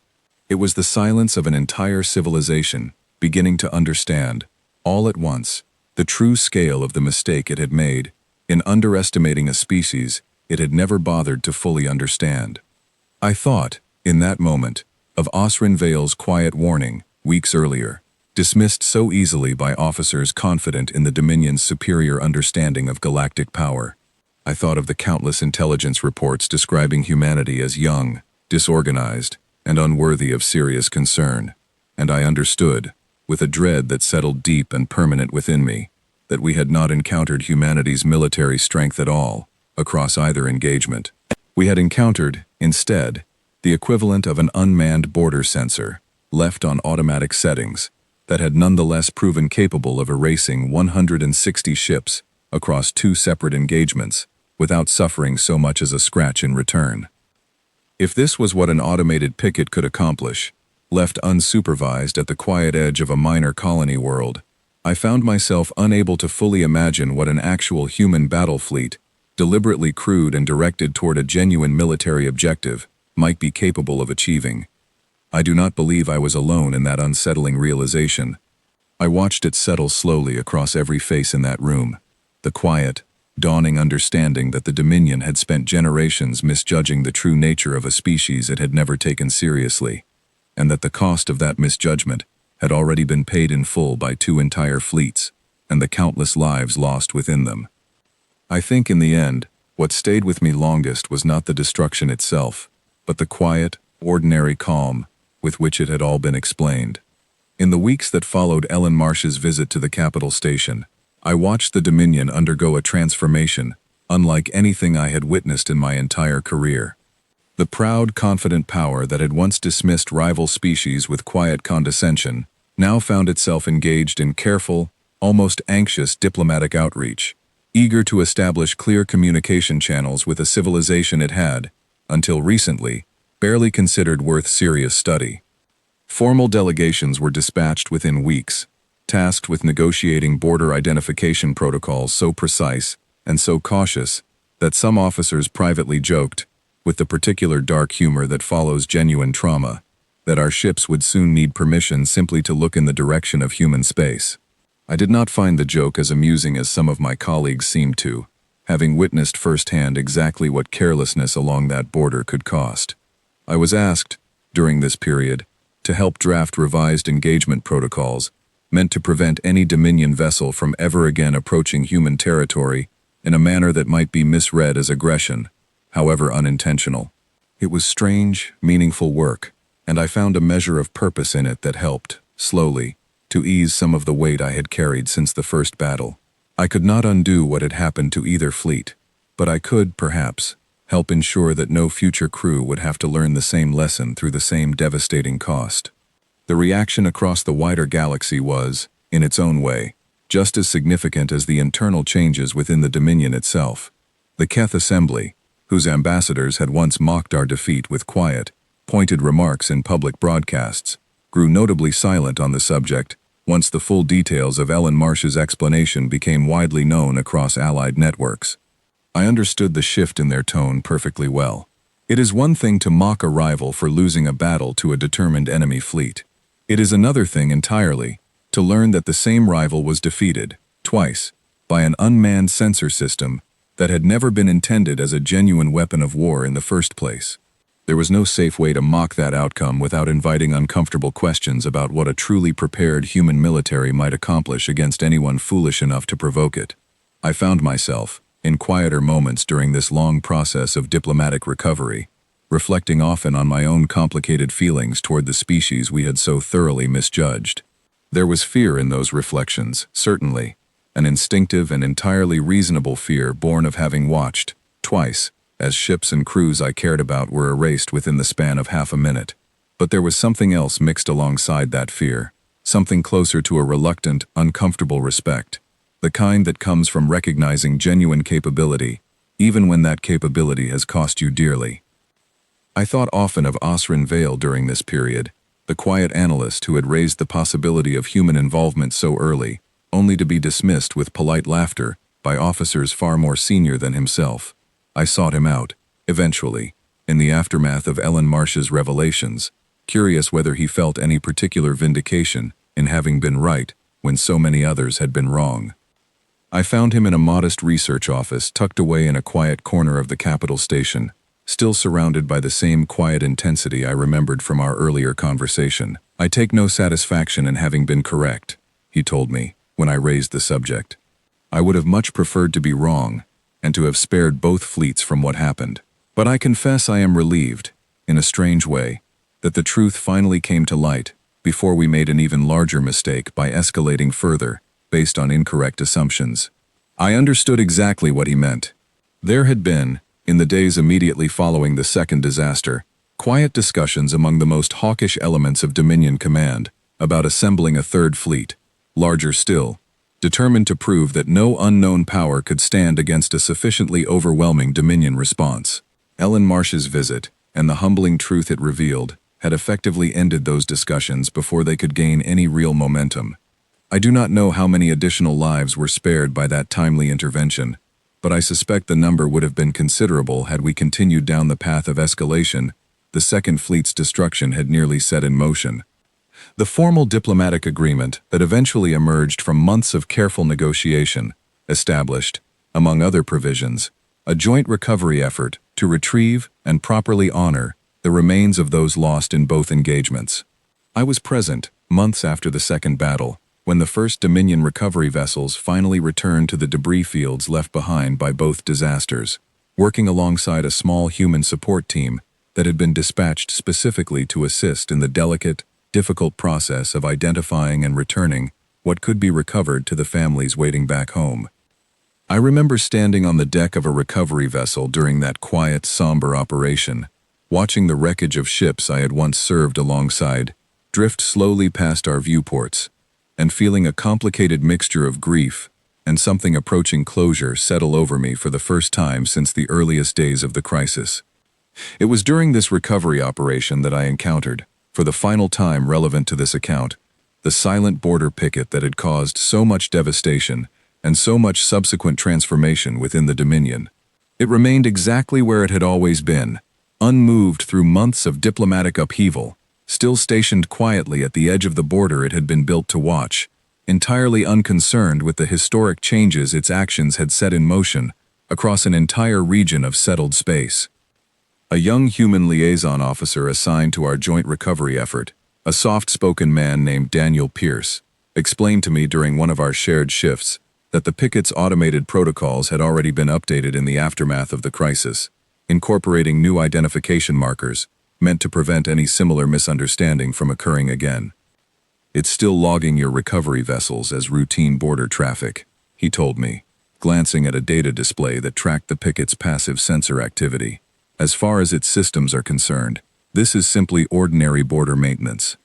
It was the silence of an entire civilization, beginning to understand, all at once, the true scale of the mistake it had made in underestimating a species it had never bothered to fully understand. I thought, in that moment, of Osrin Vale's quiet warning, weeks earlier, dismissed so easily by officers confident in the Dominion's superior understanding of galactic power. I thought of the countless intelligence reports describing humanity as young, disorganized, and unworthy of serious concern, and I understood, with a dread that settled deep and permanent within me, that we had not encountered humanity's military strength at all, across either engagement. We had encountered, instead, the equivalent of an unmanned border sensor, left on automatic settings, that had nonetheless proven capable of erasing 160 ships across 2 separate engagements without suffering so much as a scratch in return. If this was what an automated picket could accomplish, left unsupervised at the quiet edge of a minor colony world, I found myself unable to fully imagine what an actual human battle fleet, deliberately crewed and directed toward a genuine military objective, might be capable of achieving. I do not believe I was alone in that unsettling realization. I watched it settle slowly across every face in that room, the quiet, dawning understanding that the Dominion had spent generations misjudging the true nature of a species it had never taken seriously, and that the cost of that misjudgment had already been paid in full by 2 entire fleets, and the countless lives lost within them. I think in the end, what stayed with me longest was not the destruction itself, but the quiet, ordinary calm with which it had all been explained. In the weeks that followed Ellen Marsh's visit to the capital station, I watched the Dominion undergo a transformation unlike anything I had witnessed in my entire career. The proud, confident power that had once dismissed rival species with quiet condescension now found itself engaged in careful, almost anxious diplomatic outreach, eager to establish clear communication channels with a civilization it had, until recently, barely considered worth serious study. Formal delegations were dispatched within weeks, tasked with negotiating border identification protocols so precise and so cautious that some officers privately joked, with the particular dark humor that follows genuine trauma, that our ships would soon need permission simply to look in the direction of human space. I did not find the joke as amusing as some of my colleagues seemed to, having witnessed firsthand exactly what carelessness along that border could cost. I was asked, during this period, to help draft revised engagement protocols meant to prevent any Dominion vessel from ever again approaching human territory in a manner that might be misread as aggression, however unintentional. It was strange, meaningful work, and I found a measure of purpose in it that helped, slowly, to ease some of the weight I had carried since the first battle. I could not undo what had happened to either fleet, but I could, perhaps, help ensure that no future crew would have to learn the same lesson through the same devastating cost. The reaction across the wider galaxy was, in its own way, just as significant as the internal changes within the Dominion itself. The Keth Assembly, whose ambassadors had once mocked our defeat with quiet, pointed remarks in public broadcasts, grew notably silent on the subject once the full details of Ellen Marsh's explanation became widely known across Allied networks. I understood the shift in their tone perfectly well. It is one thing to mock a rival for losing a battle to a determined enemy fleet. It is another thing entirely to learn that the same rival was defeated, twice, by an unmanned sensor system that had never been intended as a genuine weapon of war in the first place. There was no safe way to mock that outcome without inviting uncomfortable questions about what a truly prepared human military might accomplish against anyone foolish enough to provoke it. I found myself, in quieter moments during this long process of diplomatic recovery, reflecting often on my own complicated feelings toward the species we had so thoroughly misjudged. There was fear in those reflections, certainly, an instinctive and entirely reasonable fear born of having watched, twice, as ships and crews I cared about were erased within the span of half a minute. But there was something else mixed alongside that fear, something closer to a reluctant, uncomfortable respect, the kind that comes from recognizing genuine capability, even when that capability has cost you dearly. I thought often of Osrin Vale during this period, the quiet analyst who had raised the possibility of human involvement so early, only to be dismissed with polite laughter by officers far more senior than himself. I sought him out, eventually, in the aftermath of Ellen Marsh's revelations, curious whether he felt any particular vindication in having been right when so many others had been wrong. I found him in a modest research office tucked away in a quiet corner of the capital station, still surrounded by the same quiet intensity I remembered from our earlier conversation. "I take no satisfaction in having been correct," he told me, when I raised the subject. "I would have much preferred to be wrong, and to have spared both fleets from what happened. But I confess I am relieved, in a strange way, that the truth finally came to light before we made an even larger mistake by escalating further, based on incorrect assumptions." I understood exactly what he meant. There had been, in the days immediately following the second disaster, quiet discussions among the most hawkish elements of Dominion Command about assembling a third fleet, larger still, determined to prove that no unknown power could stand against a sufficiently overwhelming Dominion response. Ellen Marsh's visit, and the humbling truth it revealed, had effectively ended those discussions before they could gain any real momentum. I do not know how many additional lives were spared by that timely intervention, but I suspect the number would have been considerable had we continued down the path of escalation. The Second Fleet's destruction had nearly set in motion. The formal diplomatic agreement that eventually emerged from months of careful negotiation established, among other provisions, a joint recovery effort to retrieve and properly honor the remains of those lost in both engagements. I was present, months after the second battle, when the first Dominion recovery vessels finally returned to the debris fields left behind by both disasters, working alongside a small human support team that had been dispatched specifically to assist in the delicate, difficult process of identifying and returning what could be recovered to the families waiting back home. I remember standing on the deck of a recovery vessel during that quiet, somber operation, watching the wreckage of ships I had once served alongside drift slowly past our viewports, and feeling a complicated mixture of grief and something approaching closure settle over me for the first time since the earliest days of the crisis. It was during this recovery operation that I encountered, for the final time relevant to this account, the silent border picket that had caused so much devastation and so much subsequent transformation within the Dominion. It remained exactly where it had always been, unmoved through months of diplomatic upheaval, still stationed quietly at the edge of the border it had been built to watch, entirely unconcerned with the historic changes its actions had set in motion across an entire region of settled space. A young human liaison officer assigned to our joint recovery effort, a soft-spoken man named Daniel Pierce, explained to me during one of our shared shifts that the picket's automated protocols had already been updated in the aftermath of the crisis, incorporating new identification markers meant to prevent any similar misunderstanding from occurring again. "It's still logging your recovery vessels as routine border traffic," he told me, glancing at a data display that tracked the picket's passive sensor activity. "As far as its systems are concerned, this is simply ordinary border maintenance.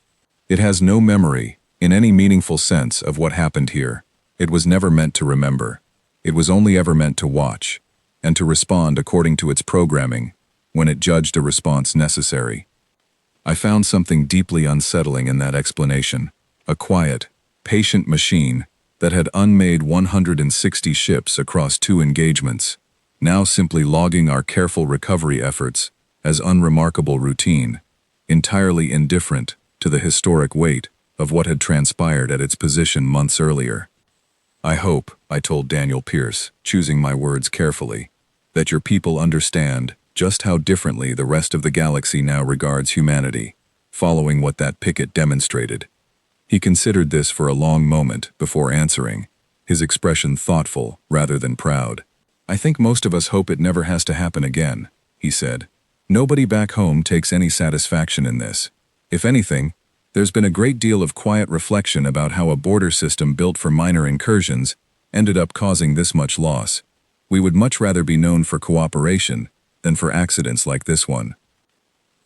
It has no memory, in any meaningful sense, of what happened here. It was never meant to remember. It was only ever meant to watch, and to respond according to its programming, when it judged a response necessary." I found something deeply unsettling in that explanation. A quiet, patient machine that had unmade 160 ships across 2 engagements, now simply logging our careful recovery efforts as unremarkable routine, entirely indifferent to the historic weight of what had transpired at its position months earlier. "I hope," I told Daniel Pierce, choosing my words carefully, "that your people understand just how differently the rest of the galaxy now regards humanity, following what that picket demonstrated." He considered this for a long moment before answering, his expression thoughtful rather than proud. "I think most of us hope it never has to happen again," he said. "Nobody back home takes any satisfaction in this. If anything, there's been a great deal of quiet reflection about how a border system built for minor incursions ended up causing this much loss. We would much rather be known for cooperation than for accidents like this one."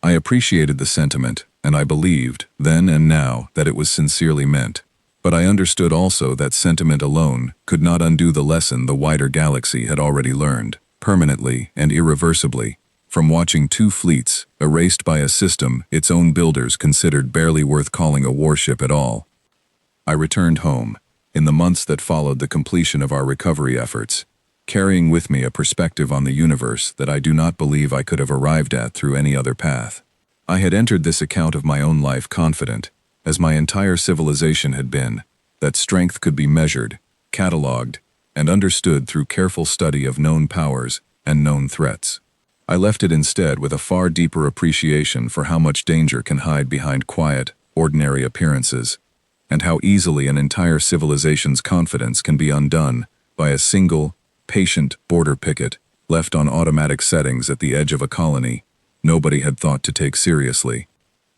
I appreciated the sentiment, and I believed, then and now, that it was sincerely meant. But I understood also that sentiment alone could not undo the lesson the wider galaxy had already learned, permanently and irreversibly, from watching 2 fleets erased by a system its own builders considered barely worth calling a warship at all. I returned home, in the months that followed the completion of our recovery efforts, carrying with me a perspective on the universe that I do not believe I could have arrived at through any other path. I had entered this account of my own life confident, as my entire civilization had been, that strength could be measured, catalogued, and understood through careful study of known powers and known threats. I left it instead with a far deeper appreciation for how much danger can hide behind quiet, ordinary appearances, and how easily an entire civilization's confidence can be undone by a single, patient border picket left on automatic settings at the edge of a colony nobody had thought to take seriously.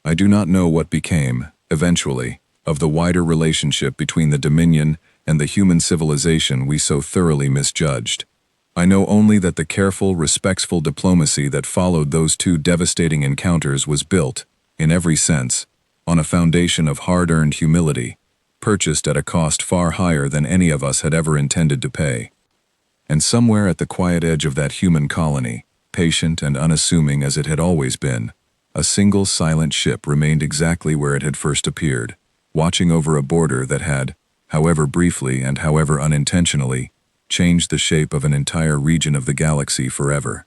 I do not know what became, eventually, of the wider relationship between the Dominion and the human civilization we so thoroughly misjudged. I know only that the careful, respectful diplomacy that followed those 2 devastating encounters was built, in every sense, on a foundation of hard-earned humility, purchased at a cost far higher than any of us had ever intended to pay. And somewhere at the quiet edge of that human colony, patient and unassuming as it had always been, a single silent ship remained exactly where it had first appeared, watching over a border that had, however briefly and however unintentionally, changed the shape of an entire region of the galaxy forever.